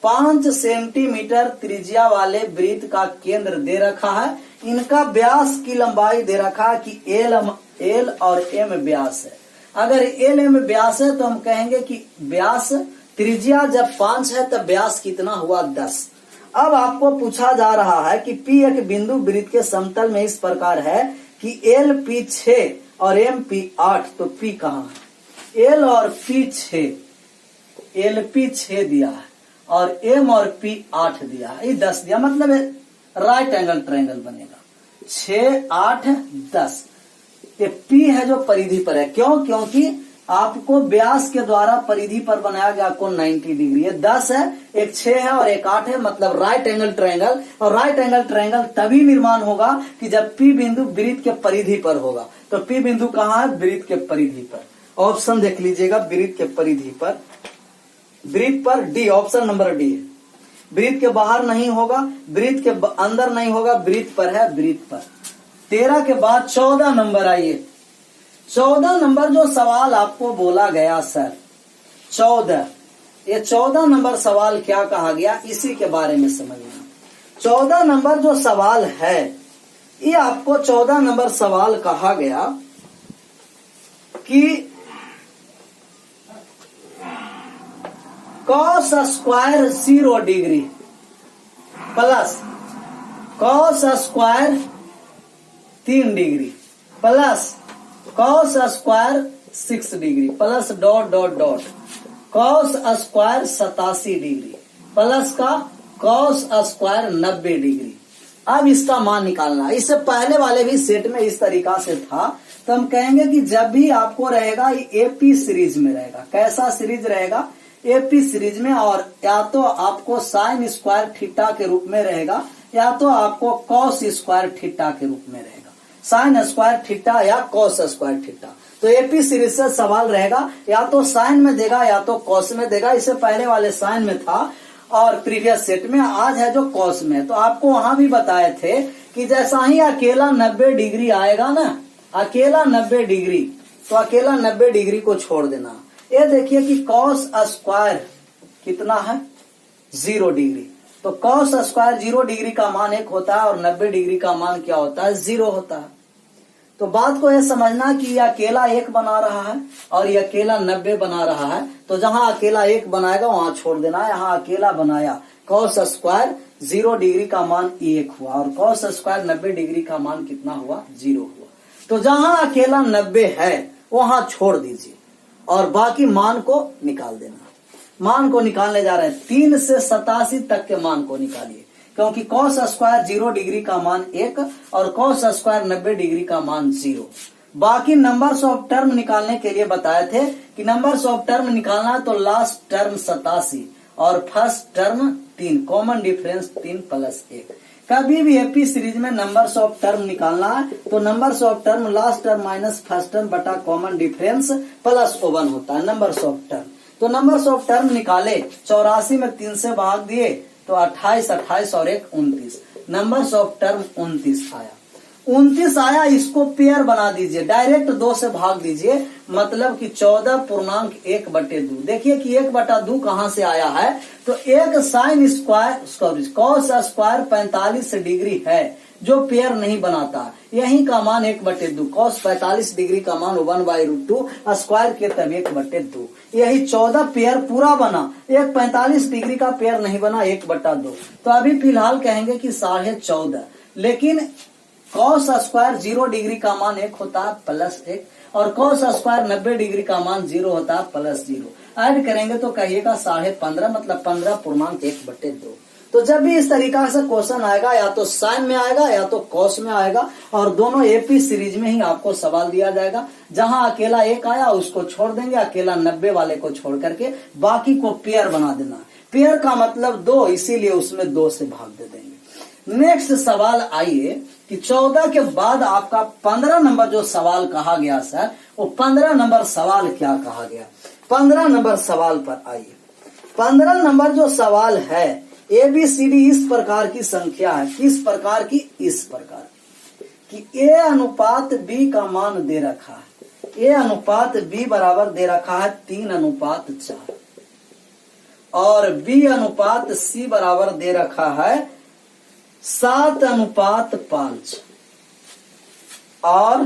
5 सेंटीमीटर त्रिज्या वाले वृत्त का केंद्र दे रखा है। इनका व्यास की लंबाई दे रखा है कि L और M व्यास है। अगर L M व्यास है तो हम कहेंगे कि व्यास, त्रिज्या जब 5 है तब व्यास कितना हुआ, 10। अब आपको पूछा जा रहा है कि P एक बिंदु वृत्त के समतल में इस प्रकार है कि L P 6 और M P 8, तो P कहाँ है, L और P 6, L P 6 दिया है और M और P 8 दिया है, ये 10 दिया, मतलब राइट एंगल ट्रायंगल बनेगा। 6, 8, 10। ये P है जो परिधि पर है। क्यों? क्योंकि आपको व्यास के द्वारा परिधि पर बनाया गया कोण 90 डिग्री। ये 10 है, एक 6 है और एक 8 है, मतलब राइट एंगल ट्रायंगल। और राइट एंगल ट्रायंगल तभी निर्माण होगा कि जब P बिंदु वृत्त के परिधि पर होगा। तो P बिंदु कहाँ है? वृत्त के परिधि पर। ऑप्शन देख लीजिएगा, वृत्त के परिधि पर, वृत्त पर डी, ऑप्शन नंबर डी है। वृत्त के बाहर नहीं होगा, वृत्त के अंदर नहीं होगा, वृत्त पर है, वृत्त पर। 13 के बाद 14 नंबर आइए। 14 नंबर जो सवाल आपको बोला गया सर, 14, ये 14 नंबर सवाल क्या कहा गया, इसी के बारे में समझना। 14 नंबर जो सवाल है, ये आपको 14 नंबर सवाल कहा गया कि cos square 0 degree plus cos square 3 degree plus cos square 6 degree plus dot dot dot cos square 87 degree plus का कॉस स्क्वायर 90 डिग्री। अब इसका मान निकालना। इससे पहले वाले भी सेट में इस तरीका से था, तो हम कहेंगे कि जब भी आपको रहेगा ये एपी सीरीज में रहेगा। कैसा सीरीज रहेगा? एपी सीरीज में। और या तो आपको साइन स्क्वायर थीटा के रूप में रहेगा, या तो आपको कॉस स्क्वायर थीटा के रूप में रहेगा। साइन स्क्वायर थीटा या कॉस स्क्वायर थीटा। तो एपी सीरीज से सवाल रहेगा, या तो साइन में देगा या तो कॉस में देगा। इससे पहले वाले साइन में था और प्रीवियस सेट में, आज है जो कॉस में। तो आपको वहां भी बताए थे कि जैसा ही अकेला 90 डिग्री आएगा ना, अकेला 90 डिग्री, तो अकेला 90 डिग्री को छोड़ देना। ये देखिए कि कॉस स्क्वायर कितना है? 0 डिग्री। तो कॉस स्क्वायर 0 डिग्री का मान 1 होता है और 90 डिग्री का मान क्या होता है? 0 होता है। तो बात को यह समझना कि यह अकेला 1 बना रहा है और यह अकेला 90 बना रहा है। तो जहां अकेला 1 बनाएगा वहां छोड़ देना है। यहाँ अकेला बनाया, कॉस स्क्वायर 0 डिग्री का मान 1 हुआ और कॉस स्क्वायर 90 डिग्री का मान कितना हुआ? 0 हुआ। तो जहां अकेला 90 है वहां छोड़ दीजिए और बाकी मान को निकाल देना। मान को निकालने जा रहे हैं, 3 से 87 तक के मान को निकालिए, क्योंकि कॉस स्क्वायर 0 डिग्री का मान 1 और कॉस स्क्वायर 90 डिग्री का मान 0। बाकी नंबर्स ऑफ टर्म निकालने के लिए बताए थे कि नंबर्स ऑफ टर्म निकालना है तो लास्ट टर्म 87 और first term 3, common difference 3 plus 1। कभी भी एपी सीरीज में नंबर्स ऑफ टर्म निकालना है तो numbers of term last term minus first term बटा कॉमन डिफरेंस प्लस 1 होता है नंबर्स ऑफ टर्म। तो नंबर्स ऑफ टर्म निकाले, 84 में 3 से भाग दिए तो 28, 28 और 1 29। नंबर्स ऑफ टर्म 29 आया। 29 आया, इसको पेयर बना दीजिए, डायरेक्ट 2 से भाग दीजिए, मतलब कि 14.1/2। देखिए कि 1/2 कहां से आया है, तो एक sine square cos square 45 degree है जो पेयर नहीं बनाता, यही का मान 1/2। कॉस 45 डिग्री का मान 1/√2 स्क्वायर के तब 1/2। यही 14 पेयर पूरा बना, एक 45 डिग्री का पेयर नहीं बना 1/2। तो अभी फिलहाल कहेंगे कि 14.5। लेकिन कॉस स्क्वायर 0 डिग्री का मान 1 होता है प्लस 1 और कॉस स्क्वायर 90 डिग्री का मान 0 होता है प्लस 0। ऐड करेंगे तो कहिएगा 15.5, मतलब 15.1/2। तो जब भी इस तरीका से क्वेश्चन आएगा, या तो साइन में आएगा या तो कॉस में आएगा, और दोनों एपी सीरीज में ही आपको सवाल दिया जाएगा। जहां अकेला 1 आया उसको छोड़ देंगे, अकेला 90 वाले को छोड़ करके बाकी को पेयर बना देना। पेयर का मतलब 2, इसीलिए उसमें 2 से भाग दे देंगे। नेक्स्ट सवाल आइए कि 14 के बाद आपका 15 नंबर जो सवाल कहा गया सर, वो 15 नंबर सवाल क्या कहा गया? 15 नंबर सवाल पर आइए। 15 नंबर जो सवाल है, ABCD इस प्रकार की संख्या है। किस प्रकार की? इस प्रकार कि A अनुपात B का मान दे रखा है। A अनुपात B बराबर दे रखा है 3:4 और B अनुपात C बराबर दे रखा है 7:5 और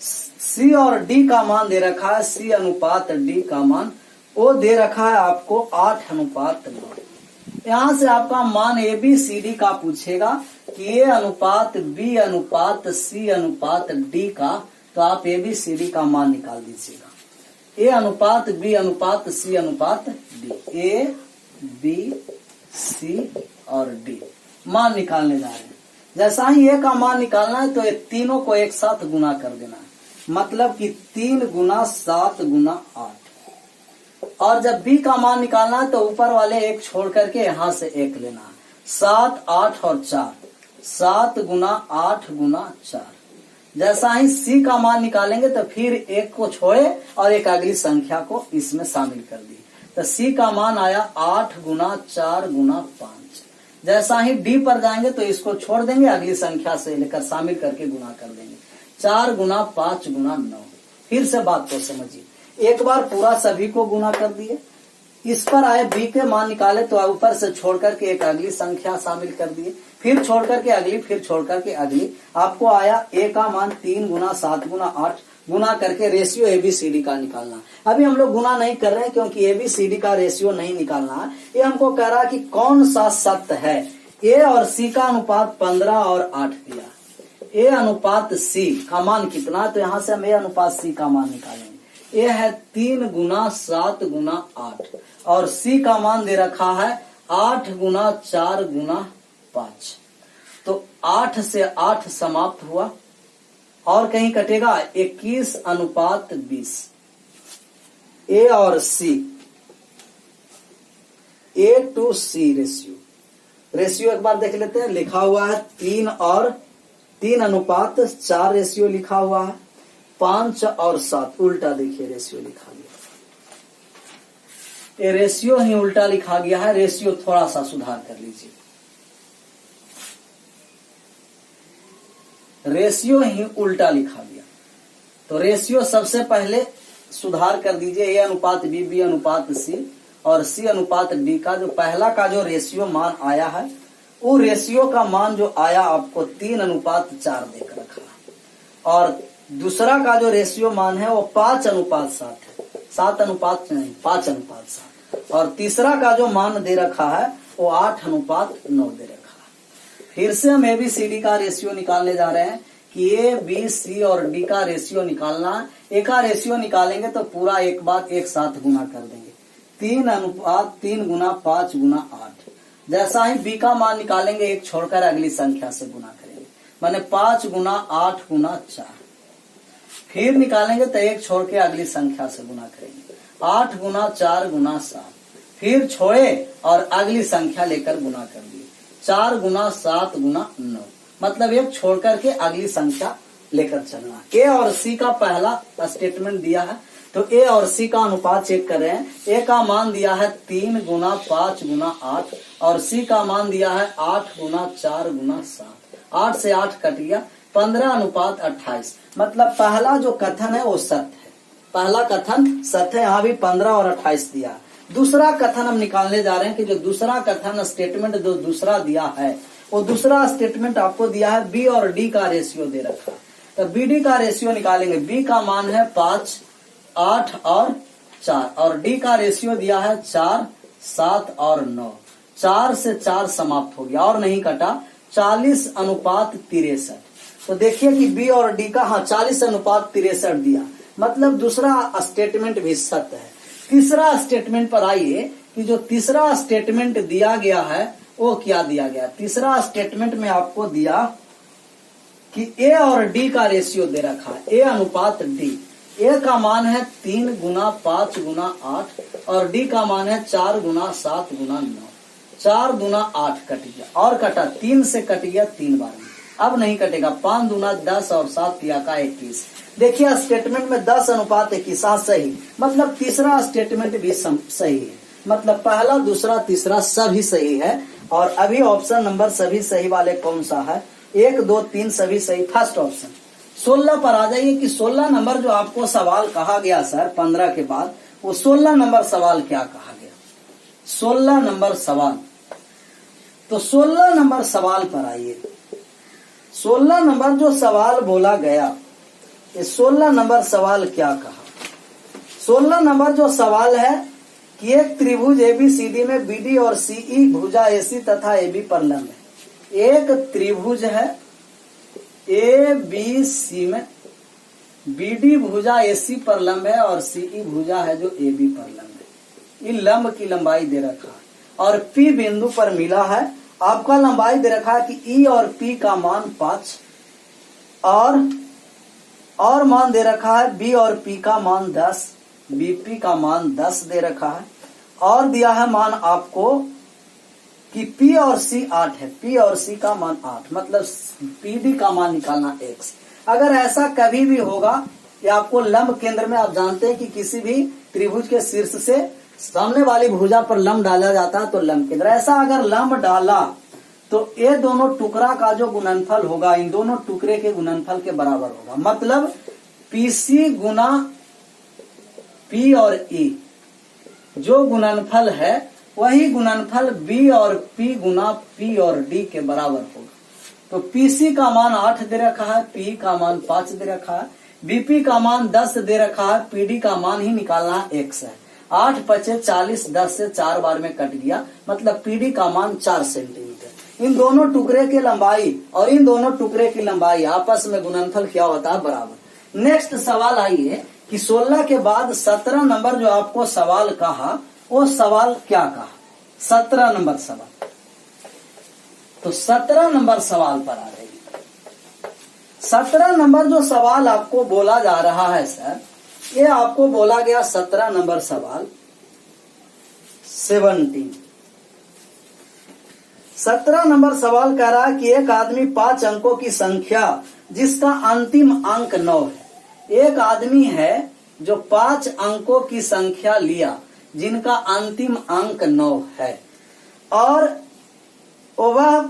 C और D का मान दे रखा है, C अनुपात D का मान वो दे रखा है आपको 8:9। यहां से आपका मान ABCD का पूछेगा कि A अनुपात B अनुपात C अनुपात D का, तो आप ABCD का मान निकाल दीजिएगा। A अनुपात B अनुपात C अनुपात D, A B C और D मान निकालने जा रहे हैं। जैसा ही ए का मान निकालना है तो ये तीनों को एक साथ गुना कर देना है, मतलब कि 3 गुना 7 गुना 8। और जब बी का मान निकालना है तो ऊपर वाले एक छोड़ करके यहां से एक लेना है, 7 8 और 4, 7 गुना 8 गुना 4। जैसा ही सी का मान निकालेंगे तो फिर एक को छोड़े और एक अगली संख्या को इसमें शामिल कर दी, तो सी का मान आया 8 गुना 4 गुना 5। जैसा ही डी पर जाएंगे तो इसको छोड़ देंगे, अगली संख्या से लेकर शामिल करके गुना कर देंगे, 4 गुना 5 गुना 9। फिर से बात को समझिए, एक बार पूरा सभी को गुना कर दिए, इस पर आए बी के मान निकाले तो ऊपर से छोड़ करके एक अगली संख्या शामिल कर दिए, फिर छोड़ करके अगली, फिर छोड़ करके अगली। आपको आया ए का मान 3 गुना 7 गुना 8, गुना करके रेशियो एबीसीडी का निकालना। अभी हम लोग गुना नहीं कर रहे हैं क्योंकि एबीसीडी का रेशियो नहीं निकालना है, ये हमको कह रहा है कि कौन सा सत्य है। ए और सी का अनुपात 15 और 8 दिया, ए अनुपात सी का मान कितना, तो यहाँ से हम ए अनुपात सी का मान निकालेंगे। ए है 3 गुना 7 गुना 8 और सी का मान दे रखा है 8 गुना 4 गुना 5। तो 8 से 8 समाप्त हुआ और कहीं कटेगा 21 अनुपात 20। ए और सी, ए टू सी रेशियो एक बार देख लेते हैं। लिखा हुआ है 3 और 3 अनुपात 4 रेशियो लिखा हुआ है, 5 और 7 उल्टा देखिए रेशियो लिखा गया, ये रेशियो ही उल्टा लिखा गया है। रेशियो थोड़ा सा सुधार कर लीजिए, रेशियो ही उल्टा लिखा गया, तो रेशियो सबसे पहले सुधार कर दीजिए। ए अनुपात बी, बी अनुपात सी और सी अनुपात डी का जो पहला का जो रेशियो मान आया है, वो रेशियो का मान जो आया आपको 3 अनुपात 4 देकर रखा है। और दूसरा का जो रेशियो मान है वो 5 अनुपात 7 है, 7 अनुपात नहीं 5 अनुपात 7। और तीसरा का जो मान दे रखा है वो 8 अनुपात 9 दे रखा है। फिर से हम एबीसीडी का रेशियो निकालने जा रहे हैं कि ए बी सी और डी का रेशियो निकालना है। ए का रेशियो निकालेंगे तो पूरा एक बार एक साथ गुना कर देंगे, 3 अनुपात 3 गुना 5 गुना 8। जैसा ही बी का मान निकालेंगे एक छोड़कर अगली संख्या से गुना करेंगे, माने 5 गुना 8 गुना 4। फिर निकालेंगे तो एक छोड़ के अगली संख्या से गुना करेंगे, 8 गुना 4 गुना 7। फिर छोड़े और अगली संख्या लेकर गुना कर दिए, 4 गुना 7 गुना 9। मतलब एक छोड़ करके अगली संख्या लेकर चलना। ए और सी का पहला स्टेटमेंट दिया है तो ए और सी का अनुपात चेक कर रहे हैं। ए का मान दिया है 3 गुना 5 गुना 8 और सी का मान दिया है 8 गुना 4 गुना 7। 8 से 8 कट गया, 15 अनुपात 28। मतलब पहला जो कथन है वो सत्य है, पहला कथन सत्य है। यहाँ भी 15 और 28 दिया। दूसरा कथन हम निकालने जा रहे हैं कि जो दूसरा कथन स्टेटमेंट जो दूसरा दिया है वो दूसरा स्टेटमेंट आपको दिया है बी और डी का रेशियो दे रखा है। तो बी डी का रेशियो निकालेंगे, बी का मान है 5 8 और 4 और डी का रेशियो दिया है 4 7 और 9। 4 से 4 समाप्त हो गया और नहीं कटा, 40 अनुपात 63। तो देखिए कि बी और डी का 40 अनुपात 63 दिया, मतलब दूसरा स्टेटमेंट भी सत्य है। तीसरा स्टेटमेंट पर आइए कि जो तीसरा स्टेटमेंट दिया गया है वो क्या दिया गया। तीसरा स्टेटमेंट में आपको दिया कि ए और डी का रेशियो दे रखा है, ए अनुपात डी। ए का मान है 3 गुना 5 गुना 8 और डी का मान है 4 गुना 7 गुना 9। 4 गुना 8 कट गया और कटा, 3 से कट गया 3 बार में, अब नहीं कटेगा। 5 गुना 10 और 7 तिया का 21। देखिए स्टेटमेंट में 10 अनुपात 21 सही, मतलब तीसरा स्टेटमेंट भी सही है। मतलब पहला दूसरा तीसरा सभी सही है। और अभी ऑप्शन नंबर सभी सही वाले कौन सा है, 1 2 3 सभी सही, फर्स्ट ऑप्शन। 16 पर आ जाइए कि 16 नंबर जो आपको सवाल कहा गया सर 15 के बाद, वो 16 नंबर सवाल क्या कहा गया। 16 नंबर सवाल, तो 16 नंबर सवाल पर आइए। 16 नंबर जो सवाल बोला गया, ये 16 नंबर सवाल क्या कहा। 16 नंबर जो सवाल है कि एक त्रिभुज एबीसीडी में बीडी और सीई भुजा एसी तथा एबी पर लंब है। एक त्रिभुज है ए बी सी में बीडी भुजा एसी पर लंब है और सीई भुजा है जो एबी पर लंब है। इन लंब की लंबाई दे रखा है और पी बिंदु पर मिला है आपका लंबाई दे रखा है कि ई और पी का मान 5 और मान दे रखा है बी और पी का मान 10, बीपी का मान 10 दे रखा है और दिया है मान आपको कि पी और सी 8 है, पी और सी का मान 8, मतलब पीडी का मान निकालना x। अगर ऐसा कभी भी होगा कि आपको लंब केंद्र में, आप जानते हैं कि किसी भी त्रिभुज के शीर्ष से सामने वाली भुजा पर लंब डाला जाता है तो लंब केंद्र, ऐसा अगर लंब डाला तो ये दोनों टुकड़ा का जो गुणनफल होगा इन दोनों टुकड़े के गुणनफल के बराबर होगा। मतलब पीसी गुना पी और ई जो गुणनफल है वही गुणनफल बी और पी गुना पी और डी के बराबर होगा। तो पीसी का मान 8 दे रखा है, पी का मान 5 दे रखा है, बीपी का मान 10 दे रखा है, पीडी का मान ही निकालना x है। 8 पचे 40, 10 से 4 बार में कट गया, मतलब पीडी का मान 4 सेंटीमीटर। इन दोनों टुकड़े की लंबाई और इन दोनों टुकड़े की लंबाई आपस में गुणनफल क्या होता है, बराबर। नेक्स्ट सवाल आइए कि 16 के बाद 17 नंबर जो आपको सवाल कहा वो सवाल क्या कहा, 17 नंबर सवाल। तो 17 नंबर सवाल पर आ रही, 17 नंबर जो सवाल आपको बोला जा रहा है सर, ये आपको बोला गया 17 नंबर सवाल 17 नंबर सवाल कह रहा है कि एक आदमी 5 अंकों की संख्या जिसका अंतिम अंक 9 है। एक आदमी है जो 5 अंकों की संख्या लिया जिनका अंतिम अंक 9 है और वह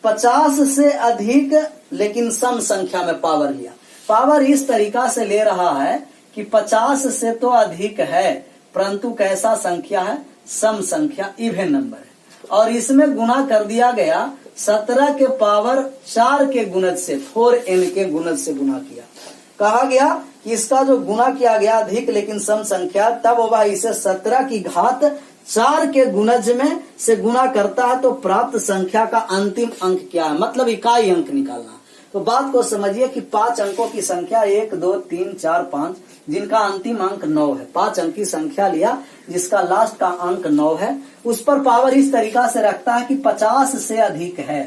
50 से अधिक लेकिन सम संख्या में पावर लिया। पावर इस तरीका से ले रहा है कि 50 से तो अधिक है परंतु कैसा संख्या है, सम संख्या, इवन नंबर है और इसमें गुना कर दिया गया 17 के पावर 4 के गुणज से, 4n के गुणज से गुना किया। कहा गया कि इसका जो गुना किया गया अधिक लेकिन सम संख्या, तब वह इसे 17 की घात 4 के गुणज में से गुना करता है तो प्राप्त संख्या का अंतिम अंक क्या है, मतलब इकाई अंक निकालना। तो बात को समझिए कि 5 अंकों की संख्या 1 2 3 4 5 जिनका अंतिम अंक 9 है, 5 अंक की संख्या लिया जिसका लास्ट का अंक 9 है, उस पर पावर इस तरीका से रखता है कि 50 से अधिक है।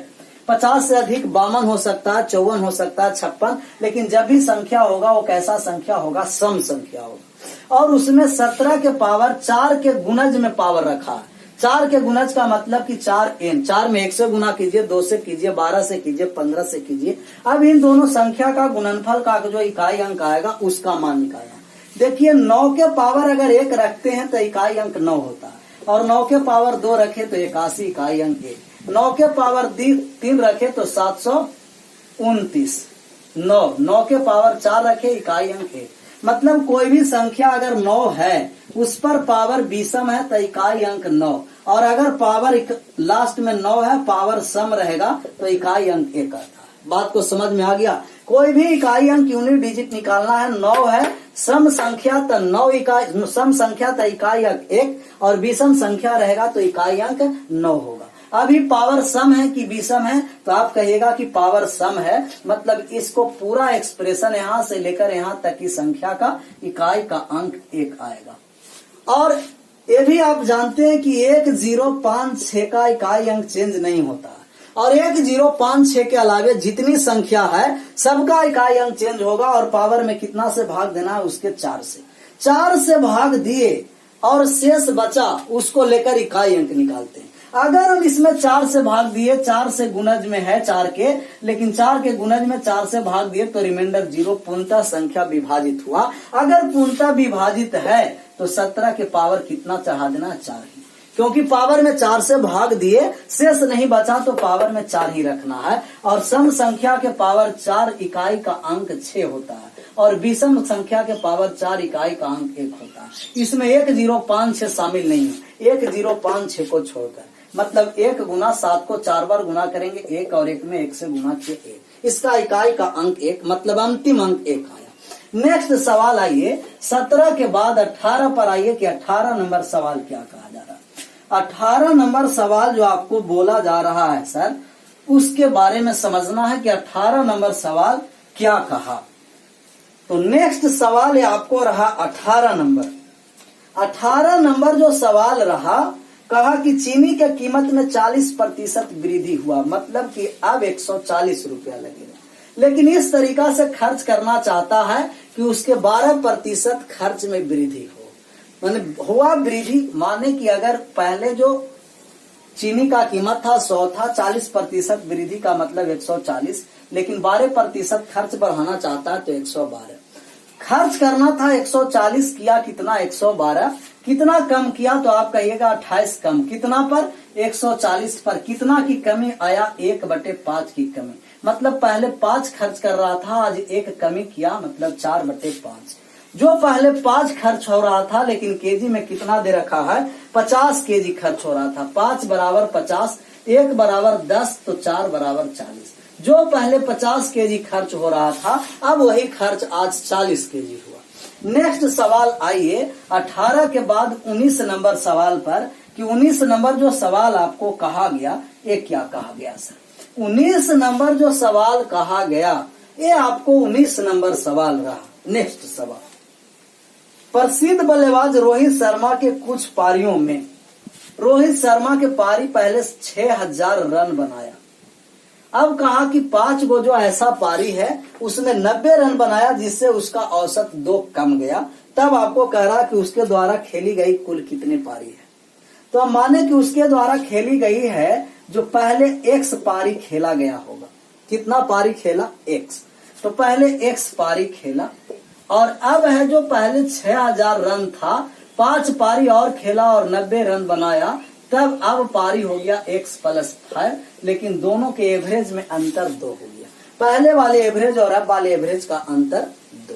50 से अधिक 52 हो सकता है, 54 हो सकता है, 56, लेकिन जब भी संख्या होगा वो कैसा संख्या होगा, सम संख्या होगा। और उसमें 17 के पावर 4 के गुणज में पावर रखा है। 4 के गुणज का मतलब कि 4n, 4 में 1 से गुना कीजिए, 2 से कीजिए, 12 से कीजिए, 15 से कीजिए। अब इन दोनों संख्या का गुणनफल का जो इकाई अंक आएगा उसका मान निकालना। देखिए 9 के पावर अगर 1 रखते हैं तो इकाई अंक 9 होता है और 9 के पावर 2 रखे तो 81 इकाई अंक 1, 9 के पावर 3 रखे तो 729, 9 के पावर 4 रखे इकाई अंक 1। मतलब कोई भी संख्या अगर 9 है उस पर पावर विषम है तो इकाई अंक 9, और अगर पावर लास्ट में 9 है पावर सम रहेगा तो इकाई अंक 1 आता है। बात को समझ में आ गया। कोई भी इकाई अंक यूनिट डिजिट निकालना है, 9 है सम संख्या तो 9 इकाई, सम संख्या तो इकाई अंक 1 और विषम संख्या रहेगा तो इकाई अंक 9 होगा। अभी पावर सम है कि विषम है तो आप कहिएगा कि पावर सम है, मतलब इसको पूरा एक्सप्रेशन यहाँ से लेकर यहाँ तक की संख्या का इकाई का अंक 1 आएगा। और ये भी आप जानते हैं कि 1056 का इकाई अंक चेंज नहीं होता और 1056 के अलावे जितनी संख्या है सबका इकाई अंक चेंज होगा और पावर में कितना से भाग देना है, उसके 4 से भाग दिए और शेष बचा उसको लेकर इकाई अंक निकालते हैं। अगर हम इसमें 4 से भाग दिए, 4 से गुणज में है 4 के, लेकिन 4 के गुणज में 4 से भाग दिए तो रिमाइंडर 0, पूर्णतः संख्या विभाजित हुआ। अगर पूर्णतः विभाजित है तो 17 के पावर कितना चढ़ा देना, 4 ही, क्योंकि पावर में 4 से भाग दिए शेष नहीं बचा तो पावर में 4 ही रखना है। और सम संख्या के पावर 4 इकाई का अंक 6 होता है और विषम संख्या के पावर 4 इकाई का अंक 1 होता है। इसमें 1056 शामिल नहीं है, 1056 को छोड़कर, मतलब 1 गुना 7 को 4 बार गुना करेंगे 1 और 1 में 1 से गुना किए 1, इसका इकाई का अंक 1, मतलब अंतिम अंक 1 आया। नेक्स्ट सवाल आइए 17 के बाद 18 पर आइए कि 18 नंबर सवाल क्या कहा जा रहा है। 18 नंबर सवाल जो आपको बोला जा रहा है सर, उसके बारे में समझना है कि 18 नंबर सवाल क्या कहा। तो नेक्स्ट सवाल आपको रहा 18 नंबर। 18 नंबर जो सवाल रहा कहा कि चीनी के कीमत में 40% वृद्धि हुआ, मतलब कि अब 140 रुपया लगेगा। लेकिन इस तरीका से खर्च करना चाहता है कि उसके 12% खर्च में वृद्धि हो। माने हुआ वृद्धि, माने कि अगर पहले जो चीनी का कीमत था 100 था, 40% वृद्धि का मतलब 140, लेकिन 12% खर्च बढ़ाना चाहता है तो 112। खर्च करना था 140, किया कितना 112, कितना कम किया तो आप कहिएगा 28 कम, कितना पर 140 पर, कितना की कमी आया 1/5 की कमी, मतलब पहले 5 खर्च कर रहा था, आज 1 कमी किया, मतलब 4/5। जो पहले 5 खर्च हो रहा था लेकिन केजी में कितना दे रखा है 50 केजी खर्च हो रहा था, 5 बराबर 50, 1 बराबर 10 तो 4 बराबर 40। जो पहले 50 केजी खर्च हो रहा था अब वही खर्च आज 40 केजी हुआ। नेक्स्ट सवाल आइए 18 के बाद 19 नंबर सवाल पर, कि 19 नंबर जो सवाल आपको कहा गया ये क्या कहा गया सर। 19 नंबर जो सवाल कहा गया ये आपको 19 नंबर सवाल रहा। नेक्स्ट सवाल, प्रसिद्ध बल्लेबाज रोहित शर्मा के कुछ पारियों में, रोहित शर्मा के पारी पहले 6000 रन बनाया। अब कहा कि 5 गो जो ऐसा पारी है उसमें 90 रन बनाया, जिससे उसका औसत 2 कम गया। तब आपको कह रहा कि उसके द्वारा खेली गई कुल कितनी पारी है। तो हम माने कि उसके द्वारा खेली गई है जो पहले x पारी खेला गया होगा। कितना पारी खेला x, तो पहले x पारी खेला, और अब है जो पहले 6000 रन था, 5 पारी और खेला और 90 रन बनाया, तब अब पारी हो गया x+5, लेकिन दोनों के एवरेज में अंतर 2 हो गया। पहले वाले एवरेज और अब वाले एवरेज का अंतर 2।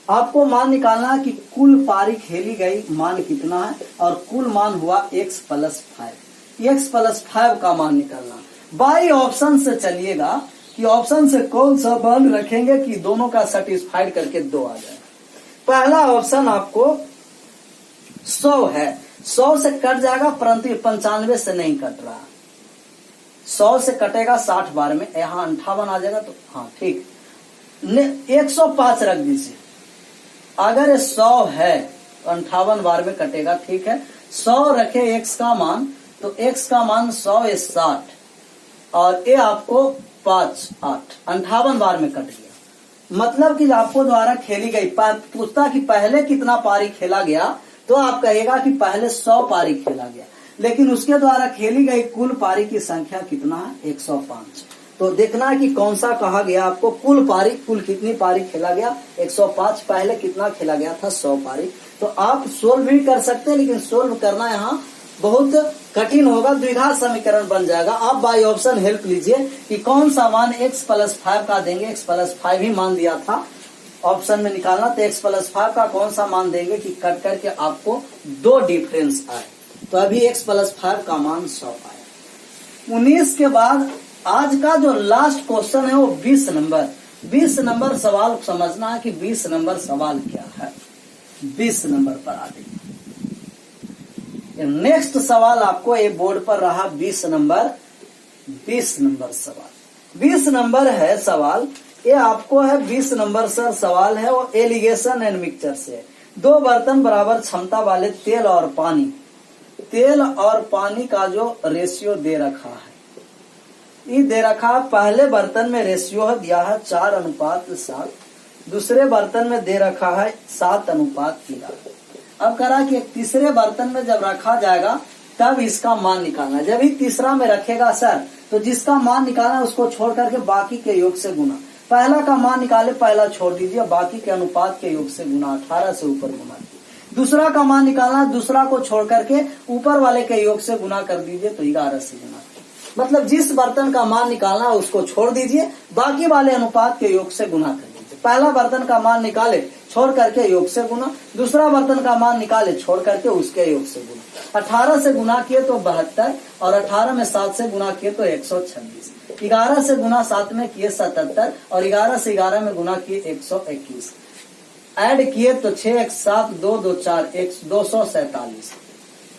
आपको मान निकालना है कि कुल पारी खेली गई मान कितना है, और कुल मान हुआ x+5। x+5 का मान निकालना, बाई ऑप्शन से चलिएगा कि ऑप्शन से कौन सा मान रखेंगे कि दोनों का सेटिस्फाइड करके 2 आ जाए। पहला ऑप्शन आपको 100 है, 100 से कट जाएगा, परंतु 95 से नहीं कट रहा। 100 से कटेगा 60 बार में, यहाँ 58 आ जाएगा, तो हाँ ठीक। 105 रख दीजिए, अगर 100 है तो 58 बार में कटेगा, ठीक है। 100 रखे x का मान, तो x का मान 100 है 60, और ये आपको 5 8 58 बार में कट गया। मतलब कि आपको द्वारा खेली गई, पूछता कि पहले कितना पारी खेला गया, तो आप कहेगा कि पहले 100 पारी खेला गया, लेकिन उसके द्वारा खेली गई कुल पारी की संख्या कितना है 105। तो देखना है कि कौन सा कहा गया आपको, कुल पारी, कुल कितनी पारी खेला गया 105, पहले कितना खेला गया था 100 पारी। तो आप सोल्व भी कर सकते हैं, लेकिन सोल्व करना यहाँ बहुत कठिन होगा, द्विघात समीकरण बन जाएगा। आप बाई ऑप्शन हेल्प लीजिए कि कौन सा मान x+5 का देंगे, x+5 ही मान दिया था ऑप्शन में निकालना, तो x+5 का कौन सा मान देंगे कि कट करके आपको 2 डिफरेंस आए। तो अभी x+5 का मान 100 आया। 19 के बाद आज का जो लास्ट क्वेश्चन है वो 20 नंबर। 20 नंबर सवाल समझना है कि 20 नंबर सवाल क्या है। 20 नंबर पर आ गई, नेक्स्ट सवाल आपको ये बोर्ड पर रहा 20 नंबर। 20 नंबर सवाल, 20 नंबर है सवाल, ये आपको है 20 नंबर सर सवाल है वो एलिगेशन एंड मिक्सचर से। 2 बर्तन बराबर क्षमता वाले तेल और पानी, तेल और पानी का जो रेशियो दे रखा है, ये दे रखा है। पहले बर्तन में रेशियो दिया है 4:7, दूसरे बर्तन में दे रखा है 7:13। अब करा कि एक तीसरे बर्तन में जब रखा जाएगा तब इसका मान निकालना। जब ही तीसरा में रखेगा सर, तो जिसका मान निकालना उसको छोड़ करके बाकी के योग से गुना। पहला का मान निकाले, पहला छोड़ दीजिए, बाकी के अनुपात के योग से गुना, 18 से ऊपर गुना कीजिए। दूसरा का मान निकालना, दूसरा को छोड़ करके ऊपर वाले के योग से गुना कर दीजिए, तो 11 से गुना। मतलब जिस बर्तन का मान निकालना उसको छोड़ दीजिए, बाकी वाले अनुपात के योग से गुना कर दीजिए। पहला बर्तन का मान निकाले, छोड़ करके योग से गुना, दूसरा बर्तन का मान निकाले, छोड़ करके उसके योग से गुना। 18 से गुना किए तो 72, और 18 में 7 से गुना किए तो 126। 11 से गुना 7 में किए 77, और 11 से 11 में गुना किए 121। ऐड किए तो 6 1 7 2 2 4 247,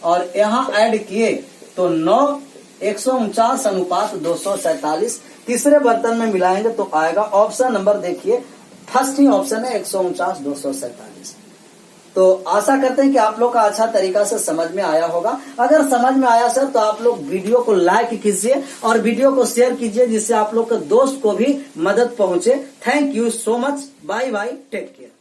और यहाँ ऐड किए तो 9 149 अनुपात 247। तीसरे बर्तन में मिलाएंगे तो आएगा ऑप्शन नंबर, देखिए फर्स्ट ही ऑप्शन है 149 247। तो आशा करते हैं कि आप लोग का अच्छा तरीका से समझ में आया होगा। अगर समझ में आया सर तो आप लोग वीडियो को लाइक कीजिए और वीडियो को शेयर कीजिए, जिससे आप लोग के दोस्त को भी मदद पहुंचे। Thank you so much. Bye bye, take care.